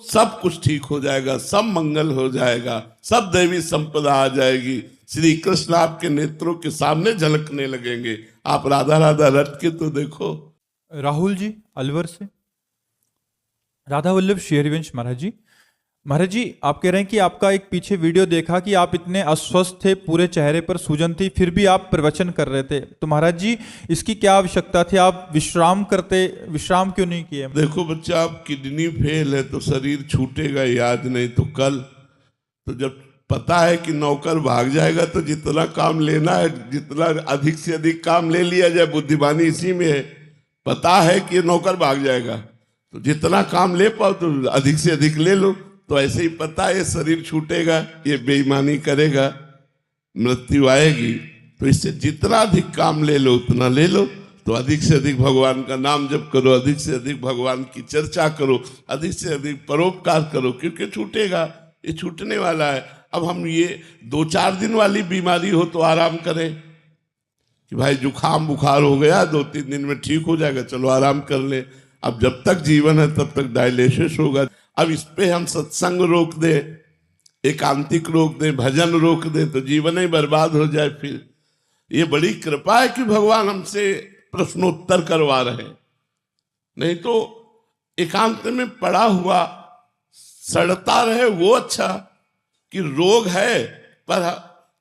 सब कुछ ठीक हो जाएगा, सब मंगल हो जाएगा, सब दैवी संपदा आ जाएगी। श्री कृष्ण आपके नेत्रों के सामने झलकने लगेंगे। आप राधा राधा रट के तो देखो। राहुल जी अलवर से, राधा वल्लभ शेरवंश महाराज जी आप कह रहे हैं कि आपका एक पीछे वीडियो देखा कि आप इतने अस्वस्थ थे, पूरे चेहरे पर सूजन थी, फिर भी आप प्रवचन कर रहे थे। तो महाराज जी इसकी क्या आवश्यकता थी? आप विश्राम क्यों नहीं किए? देखो बच्चा, आप किडनी फेल है तो शरीर छूटेगा ही, आज नहीं तो कल। तो जब पता है कि नौकर भाग जाएगा तो जितना काम लेना है, जितना अधिक से अधिक काम ले लिया जाए, बुद्धिमानी इसी में है। पता है कि नौकर भाग जाएगा तो जितना काम ले पाओ तो अधिक से अधिक ले लो। तो ऐसे ही पता है शरीर छूटेगा, ये बेईमानी करेगा, मृत्यु आएगी, तो इससे जितना अधिक काम ले लो उतना ले लो। तो अधिक से अधिक भगवान का नाम जप करो, अधिक से अधिक भगवान की चर्चा करो, अधिक से अधिक परोपकार करो, क्योंकि छूटेगा, ये छूटने वाला है। अब हम ये 2-4 दिन वाली बीमारी हो तो आराम करें कि भाई जुकाम बुखार हो गया, 2-3 दिन में ठीक हो जाएगा, चलो आराम कर ले। अब जब तक जीवन है तब तक डायलिसिस होगा। अब इस पे हम सत्संग रोक दे, एकांतिक रोक दे, भजन रोक दे, तो जीवन ही बर्बाद हो जाए। फिर ये बड़ी कृपा है कि भगवान हमसे प्रश्नोत्तर करवा रहे हैं, नहीं तो एकांत में पड़ा हुआ सड़ता रहे वो अच्छा। कि रोग है पर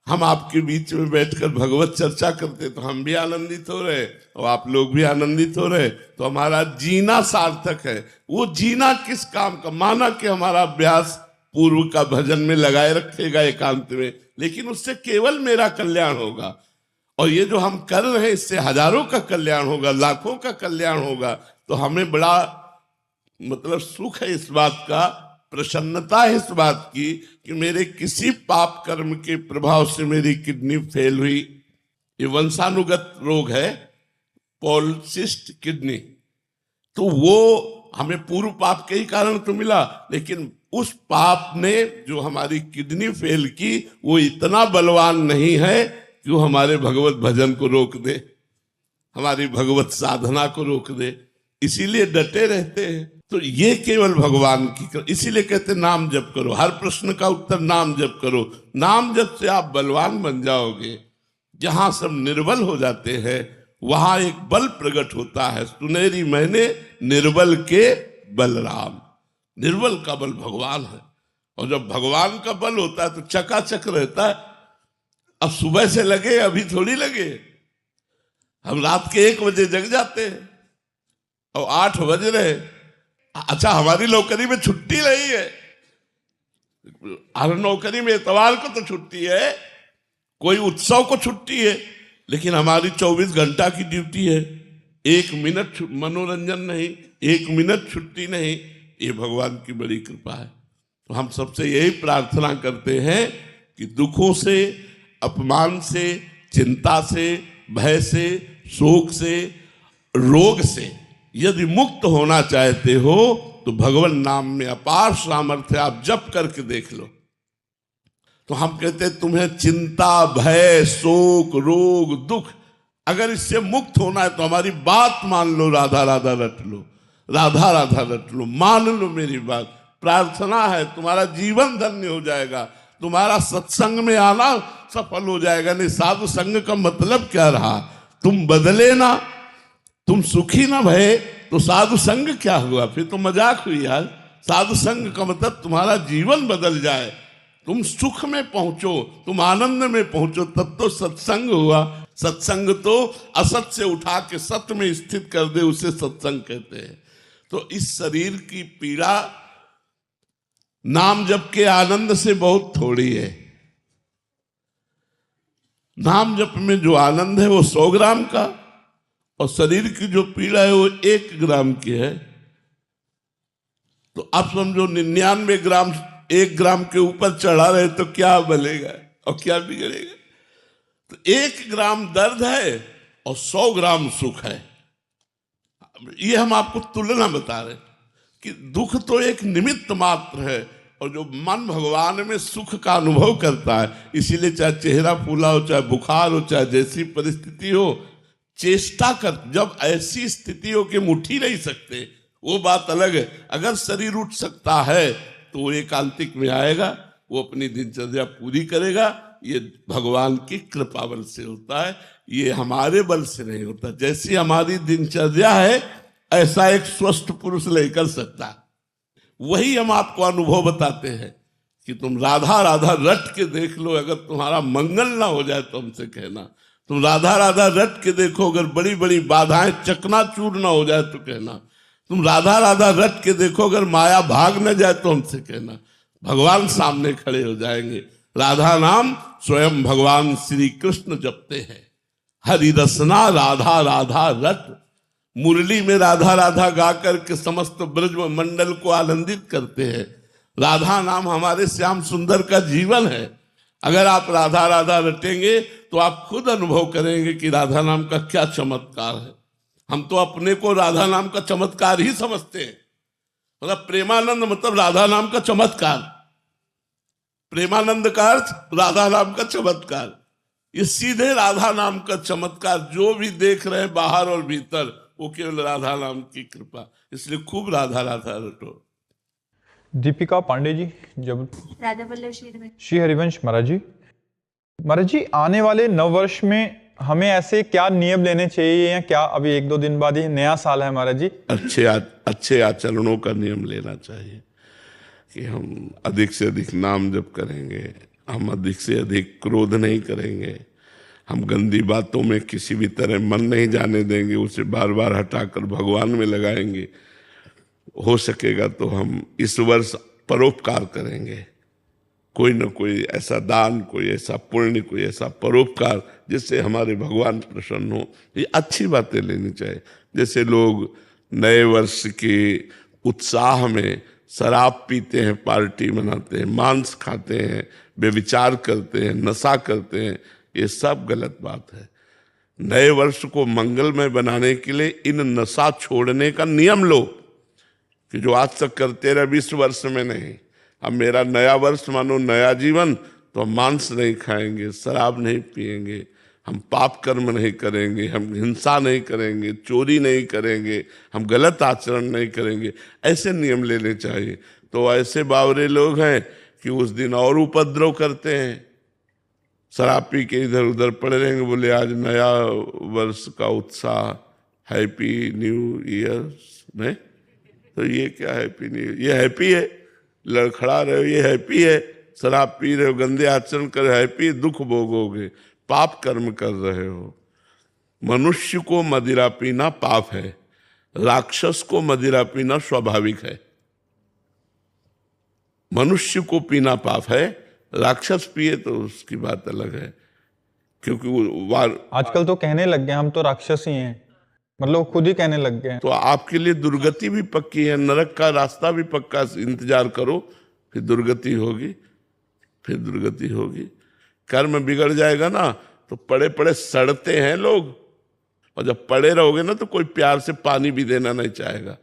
हम आपके बीच में बैठकर भगवत चर्चा करते तो हम भी आनंदित हो रहे और आप लोग भी आनंदित हो रहे, तो हमारा जीना सार्थक है। वो जीना किस काम का? माना कि हमारा अभ्यास पूर्व का भजन में लगाए रखेगा एकांत में, लेकिन उससे केवल मेरा कल्याण होगा। और ये जो हम कर रहे हैं इससे हजारों का कल्याण होगा, लाखों का कल्याण होगा। तो हमें बड़ा मतलब सुख है इस बात का प्रसन्नता है इस बात की कि मेरे किसी पाप कर्म के प्रभाव से मेरी किडनी फेल हुई। ये वंशानुगत रोग है, पॉलिसिस्ट किडनी। तो वो हमें पूर्व पाप के ही कारण तो मिला, लेकिन उस पाप ने जो हमारी किडनी फेल की वो इतना बलवान नहीं है कि वो हमारे भगवत भजन को रोक दे, हमारी भगवत साधना को रोक दे। इसीलिए डटे रहते हैं। तो ये केवल भगवान की, इसीलिए कहते नाम जप करो। हर प्रश्न का उत्तर नाम जप करो। नाम जप से आप बलवान बन जाओगे। जहां सब निर्बल हो जाते हैं वहां एक बल प्रकट होता है। सुनेरी मैंने निर्बल के बलराम। निर्बल का बल भगवान है, और जब भगवान का बल होता है तो चकाचक रहता है। अब सुबह से लगे, अभी थोड़ी लगे। हम रात के 1 बजे जग जाते हैं और 8 बज रहे। अच्छा, हमारी नौकरी में छुट्टी नहीं है। हर नौकरी में इतवार को तो छुट्टी है, कोई उत्सव को छुट्टी है, लेकिन हमारी 24 घंटा की ड्यूटी है। 1 मिनट मनोरंजन नहीं, 1 मिनट छुट्टी नहीं। ये भगवान की बड़ी कृपा है। तो हम सबसे यही प्रार्थना करते हैं कि दुखों से, अपमान से, चिंता से, भय से, शोक से, रोग से यदि मुक्त होना चाहते हो तो भगवान नाम में अपार सामर्थ्य, आप जप करके देख लो। तो हम कहते हैं तुम्हें चिंता, भय, शोक, रोग, दुख, अगर इससे मुक्त होना है तो हमारी बात मान लो, राधा राधा रट लो, राधा राधा रट लो, मान लो मेरी बात। प्रार्थना है, तुम्हारा जीवन धन्य हो जाएगा। तुम्हारा सत्संग में आना सफल हो जाएगा। नहीं, साधु संग का मतलब क्या रहा? तुम बदले ना, तुम सुखी ना भये तो साधु संग क्या हुआ? फिर तो मजाक हुई यार। साधु संग का मतलब तुम्हारा जीवन बदल जाए, तुम सुख में पहुंचो, तुम आनंद में पहुंचो, तब तो सत्संग हुआ। सत्संग तो असत से उठा के सत्य में स्थित कर दे, उसे सत्संग कहते हैं। तो इस शरीर की पीड़ा नाम जप के आनंद से बहुत थोड़ी है। नाम जप में जो आनंद है वो 100 ग्राम का, और शरीर की जो पीड़ा है वो 1 ग्राम की है। तो आप समझो 99 ग्राम 1 ग्राम के ऊपर चढ़ा रहे तो क्या बनेगा और क्या बिगड़ेगा? तो 1 ग्राम दर्द है और 100 ग्राम सुख है। ये हम आपको तुलना बता रहे कि दुख तो एक निमित्त मात्र है, और जो मन भगवान में सुख का अनुभव करता है, इसीलिए चाहे चेहरा फूला हो, चाहे बुखार हो, चाहे जैसी परिस्थिति हो, चेष्टा कर। जब ऐसी स्थिति हो कि हम उठ ही नहीं सकते, वो बात अलग है। अगर शरीर उठ सकता है तो वो एकांतिक में आएगा, वो अपनी दिनचर्या पूरी करेगा। ये भगवान की कृपा बल से होता है, ये हमारे बल से नहीं होता। जैसी हमारी दिनचर्या है ऐसा एक स्वस्थ पुरुष नहीं कर सकता। वही हम आपको अनुभव बताते हैं कि तुम राधा राधा रट के देख लो। अगर तुम्हारा मंगल ना हो जाए तो हमसे कहना। तुम राधा राधा रट के देखो, अगर बड़ी बड़ी बाधाएं चकनाचूर ना हो जाए तो कहना। तुम राधा राधा रट के देखो, अगर माया भाग न जाए तो हमसे कहना। भगवान सामने खड़े हो जाएंगे। राधा नाम स्वयं भगवान श्री कृष्ण जपते हैं। हरि रसना राधा राधा रट। मुरली में राधा राधा गा करके समस्त ब्रज मंडल को आनंदित करते हैं। राधा नाम हमारे श्याम सुंदर का जीवन है। अगर आप राधा राधा रटेंगे तो आप खुद अनुभव करेंगे कि राधा नाम का क्या चमत्कार है। हम तो अपने को राधा नाम का चमत्कार ही समझते हैं। मतलब प्रेमानंद मतलब राधा नाम का चमत्कार, प्रेमानंद का अर्थ राधा नाम का चमत्कार। ये सीधे राधा नाम का चमत्कार जो भी देख रहे हैं बाहर और भीतर, वो केवल राधा नाम की कृपा। इसलिए खूब राधा राधा रटो। दीपिका पांडे जी, जब राधा वल्लभ श्री हरिवंश महाराज जी, आने वाले नव वर्ष में हमें ऐसे क्या नियम लेने चाहिए, या क्या अभी 1-2 दिन बाद ही नया साल है महाराज जी? अच्छे आचरणों का नियम लेना चाहिए कि हम अधिक से अधिक नाम जप करेंगे, हम अधिक से अधिक क्रोध नहीं करेंगे, हम गंदी बातों में किसी भी तरह मन नहीं जाने देंगे, उसे बार बार हटाकर भगवान में लगाएंगे। हो सकेगा तो हम इस वर्ष परोपकार करेंगे, कोई न कोई ऐसा दान, कोई ऐसा पुण्य, कोई ऐसा परोपकार जिससे हमारे भगवान प्रसन्न हो। ये अच्छी बातें लेनी चाहिए। जैसे लोग नए वर्ष के उत्साह में शराब पीते हैं, पार्टी मनाते हैं, मांस खाते हैं, व्यभिचार करते हैं, नशा करते हैं, ये सब गलत बात है। नए वर्ष को मंगलमय बनाने के लिए इन नशा छोड़ने का नियम लो कि जो आज तक करते रहे 20 वर्ष में नहीं। अब मेरा नया वर्ष मानो नया जीवन, तो हम मांस नहीं खाएंगे, शराब नहीं पिएंगे, हम पाप कर्म नहीं करेंगे, हम हिंसा नहीं करेंगे, चोरी नहीं करेंगे, हम गलत आचरण नहीं करेंगे, ऐसे नियम लेने चाहिए। तो ऐसे बावरे लोग हैं कि उस दिन और उपद्रव करते हैं, शराब पी के इधर उधर पड़े रहेंगे, बोले आज नया वर्ष का उत्साह, हैप्पी न्यू ईयर। नहीं तो ये क्या हैप्पी न्यू ईयर? ये हैप्पी है, लड़खड़ा रहे हो ये हैप्पी है, शराब पी रहे हो, गंदे आचरण कर रहे हो हैप्पी, दुख भोगोगे, पाप कर्म कर रहे हो। मनुष्य को मदिरा पीना पाप है, राक्षस को मदिरा पीना स्वाभाविक है। मनुष्य को पीना पाप है, राक्षस पिए तो उसकी बात अलग है, क्योंकि आजकल तो कहने लग गए हम तो राक्षस ही हैं, मतलब खुद ही कहने लग गए। तो आपके लिए दुर्गति भी पक्की है, नरक का रास्ता भी पक्का, इंतजार करो, फिर दुर्गति होगी, फिर दुर्गति होगी। कर्म बिगड़ जाएगा ना तो पड़े पड़े सड़ते हैं लोग, और जब पड़े रहोगे ना तो कोई प्यार से पानी भी देना नहीं चाहेगा।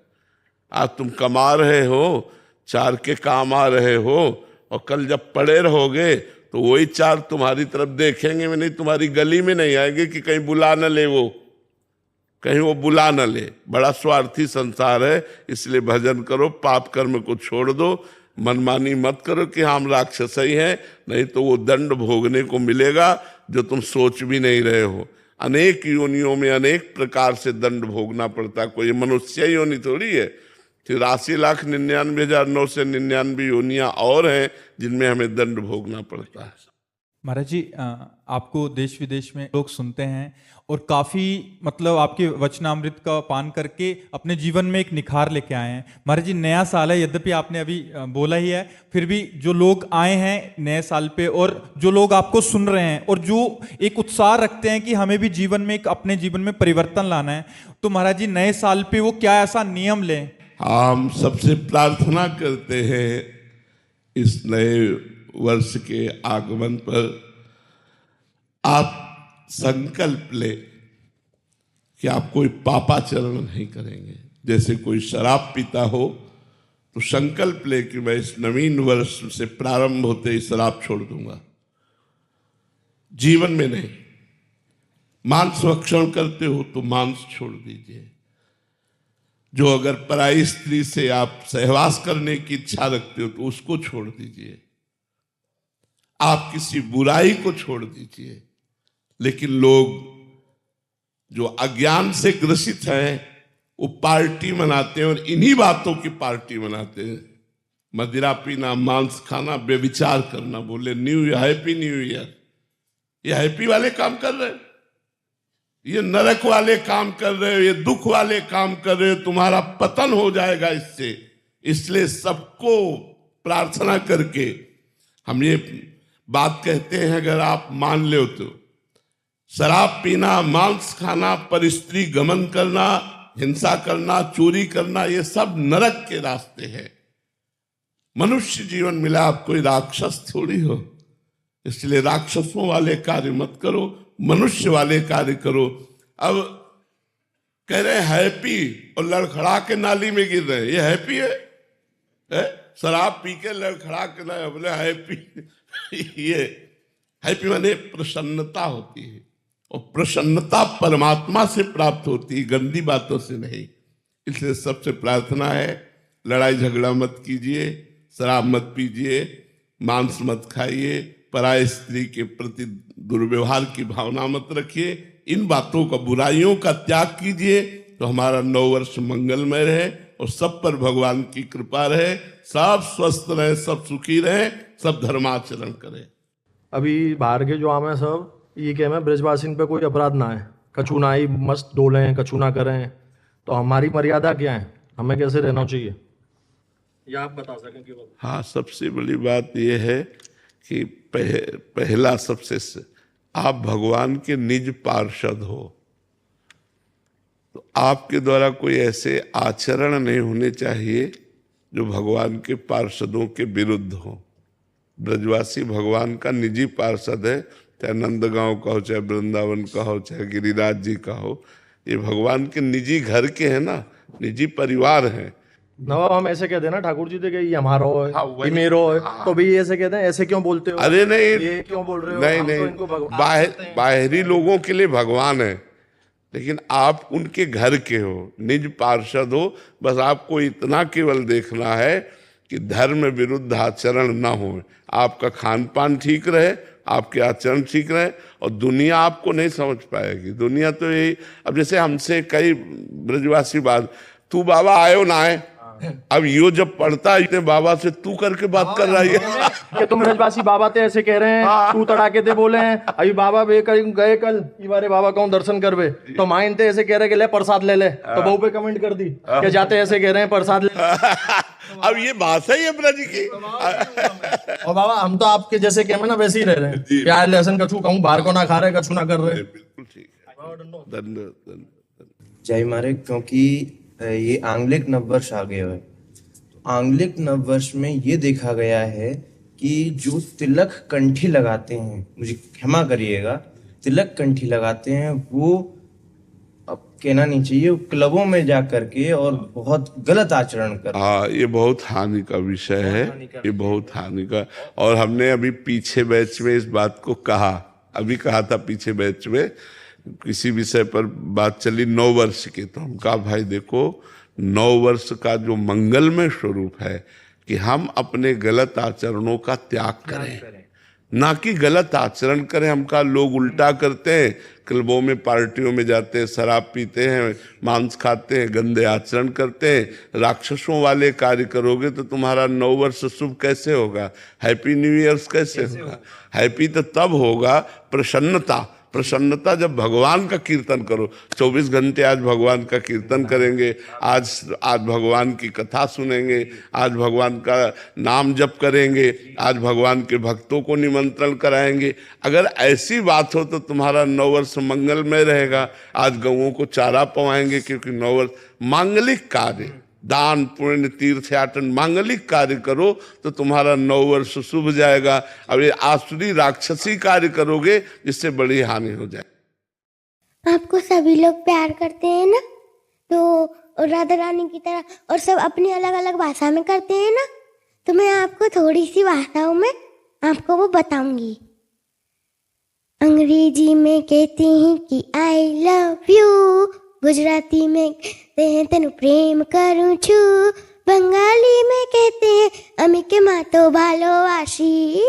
आज तुम कमा रहे हो, चार के काम आ रहे हो, और कल जब पड़े रहोगे तो वही चार तुम्हारी तरफ देखेंगे भी नहीं, तुम्हारी गली में नहीं आएंगे कि कहीं बुला न ले, वो कहीं वो बुला न ले। बड़ा स्वार्थी संसार है, इसलिए भजन करो, पाप कर्म को छोड़ दो, मनमानी मत करो कि हम राक्षस ही हैं, नहीं तो वो दंड भोगने को मिलेगा जो तुम सोच भी नहीं रहे हो। अनेक योनियों में अनेक प्रकार से दंड भोगना पड़ता, कोई मनुष्य योनि थोड़ी है। 83,99,999 योनियां और हैं जिनमें हमें दंड भोगना पड़ता है। महाराज जी, आपको देश विदेश में लोग सुनते हैं और काफ़ी मतलब आपके वचनामृत का पान करके अपने जीवन में एक निखार लेके आए हैं। महाराज जी, नया साल है, यद्यपि आपने अभी बोला ही है, फिर भी जो लोग आए हैं नए साल पे और जो लोग आपको सुन रहे हैं और जो एक उत्साह रखते हैं कि हमें भी जीवन में एक अपने जीवन में परिवर्तन लाना है, तो महाराज जी नए साल पे वो क्या ऐसा नियम लें? हम सबसे प्रार्थना करते हैं इस नए वर्ष के आगमन पर आप संकल्प ले कि आप कोई पापाचरण नहीं करेंगे। जैसे कोई शराब पीता हो तो संकल्प ले कि मैं इस नवीन वर्ष से प्रारंभ होते ही शराब छोड़ दूंगा, जीवन में नहीं। मांस भक्षण करते हो तो मांस छोड़ दीजिए। जो अगर पराई स्त्री से आप सहवास करने की इच्छा रखते हो तो उसको छोड़ दीजिए। आप किसी बुराई को छोड़ दीजिए। लेकिन लोग जो अज्ञान से ग्रसित हैं वो पार्टी मनाते हैं और इन्हीं बातों की पार्टी मनाते हैं। मदिरा पीना, मांस खाना, व्यभिचार करना, बोले new year, happy new year. ये हैप्पी वाले काम कर रहे हो, ये नरक वाले काम कर रहे हो, ये दुख वाले काम कर रहे हो, तुम्हारा पतन हो जाएगा इससे। इसलिए सबको प्रार्थना करके हम ये बात कहते हैं, अगर आप मान ले तो शराब पीना, मांस खाना, परस्त्री गमन करना, हिंसा करना, चोरी करना, ये सब नरक के रास्ते हैं। मनुष्य जीवन मिला, आप कोई राक्षस थोड़ी हो, इसलिए राक्षसों वाले कार्य मत करो, मनुष्य वाले कार्य करो। अब कह रहे हैं हैप्पी और लड़खड़ा के नाली में गिर रहे हैं, ये हैप्पी है? शराब पी के लड़खड़ा के ना बोले हैप्पी। ये हैप्पी माने प्रसन्नता होती है, और प्रसन्नता परमात्मा से प्राप्त होती है, गंदी बातों से नहीं। इसलिए सबसे प्रार्थना है, लड़ाई झगड़ा मत कीजिए, शराब मत पीजिए, मांस मत खाइए, पराय स्त्री के प्रति दुर्व्यवहार की भावना मत रखिए। इन बातों का, बुराइयों का त्याग कीजिए, तो हमारा नव वर्ष मंगलमय रहे और सब पर भगवान की कृपा रहे, सब स्वस्थ रहे, सब सुखी रहे, सब धर्माचरण करें। अभी बाहर के जो आम है सब ये कह में ब्रजवासिन पे कोई अपराध ना है, कछु ना ही मस्त डोलें, कछु ना करें, तो हमारी मर्यादा क्या है, हमें कैसे रहना चाहिए, ये आप बता सकें केवल? हाँ, सबसे बड़ी बात यह है कि पहला सबसे आप भगवान के निज पार्षद हो, तो आपके द्वारा कोई ऐसे आचरण नहीं होने चाहिए जो भगवान के पार्षदों के विरुद्ध हो। ब्रजवासी भगवान का निजी पार्षद है, चाहे नंदगांव का हो, चाहे वृंदावन का हो, चाहे गिरिराज जी का हो, ये भगवान के निजी घर के हैं ना, निजी परिवार हैं। नवाब हम ऐसे कहते हैं ना ठाकुर जी थे कि ये हमारा है, हाँ, वही। ये मेरो है, तो भी ऐसे कहते हैं, ऐसे क्यों बोलते हो? अरे नहीं, ये क्यों बोल रहे हो? नहीं हम तो नहीं, इनको भगवान कहते हैं। बाहरी लोगों के लिए भगवान है, लेकिन आप उनके घर के हो, निज पार्षद हो। बस आपको इतना केवल देखना है कि धर्म विरुद्ध आचरण ना हो, आपका खान पान ठीक रहे, आपके आचरण ठीक रहे, और दुनिया आपको नहीं समझ पाएगी। दुनिया तो यही, अब जैसे हमसे कई ब्रजवासी बात, तू बाबा आयो ना आए, अब यो जब पढ़ता है इतने बाबा से तू करके बात कर रहा है कि तुम ब्रजवासी बाबा थे ऐसे कह रहे हैं, तू तड़ाके थे बोले हैं, अभी बाबा गए कल ये बारे बाबा कौन दर्शन करवे, तो माइन थे ऐसे कह रहे कि ले प्रसाद ले ले, तो बहू पे कमेंट कर दी कि जाते ऐसे कह रहे हैं प्रसाद ले। अब ये भाषा ही है ब्रज की। और बाबा हम तो आपके जैसे कह ना वैसे ही रह रहे हैं, प्यार लहसुन कछू कहूँ बाहर को ना खा रहे, कछू ना कर रहे। बिल्कुल ठीक है, धन्यवाद। जय मारे, क्योंकि ये आंग्लिक नववर्ष आ गया है। तो आंग्लिक नववर्ष में ये देखा गया है कि जो तिलक कंठी लगाते हैं, मुझे क्षमा करिएगा, तिलक कंठी लगाते हैं, वो अब कहना नहीं चाहिए, वो क्लबों में जा करके और बहुत गलत आचरण कर। हाँ, ये बहुत हानि का विषय है, ये बहुत हानि का। और हमने अभी पीछे बैच में इस बात को कहा, अभी कहा था पीछे बैच में, किसी विषय पर बात चली 9 वर्ष की, तो हम कहा भाई देखो 9 वर्ष का जो मंगलमय स्वरूप है कि हम अपने गलत आचरणों का त्याग करें, ना कि गलत आचरण करें। हम कहा लोग उल्टा करते हैं, क्लबों में पार्टियों में जाते हैं, शराब पीते हैं, मांस खाते हैं, गंदे आचरण करते हैं। राक्षसों वाले कार्य करोगे तो तुम्हारा 9 वर्ष शुभ कैसे होगा? हैप्पी न्यू ईयर्स कैसे होगा? हैप्पी तो तब होगा प्रसन्नता जब भगवान का कीर्तन करो। 24 घंटे आज भगवान का कीर्तन करेंगे, आज भगवान की कथा सुनेंगे, आज भगवान का नाम जप करेंगे, आज भगवान के भक्तों को निमंत्रण कराएंगे। अगर ऐसी बात हो तो तुम्हारा 9 वर्ष मंगलमय रहेगा। आज गौओं को चारा पवाएंगे, क्योंकि 9 वर्ष मांगलिक कार्य, दान पुण्य तीर्थयाटन मांगलिक कार्य करो तो तुम्हारा 9 वर्ष शुभ जाएगा। अब ये आसुरी राक्षसी कार्य करोगे जिससे बड़ी हानि हो जाए। आपको सभी लोग प्यार करते हैं ना, तो राधा रानी की तरह, और सब अपनी अलग अलग भाषा में करते हैं ना, तो मैं आपको थोड़ी सी भाषाओं में आपको वो बताऊंगी। अंग्रेजी में कहते हैं कि आई लव यू, गुजराती में कहते हैं तेनु प्रेम करूं छू, बंगाली में कहते हैं अमी के मातो भालोवासी,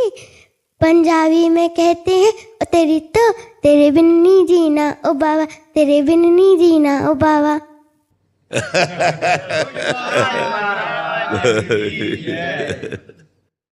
पंजाबी में कहते हैं ओ तेरी तो तेरे बिन नी जीना ओ बाबा, तेरे बिन नी जीना ओ बाबा।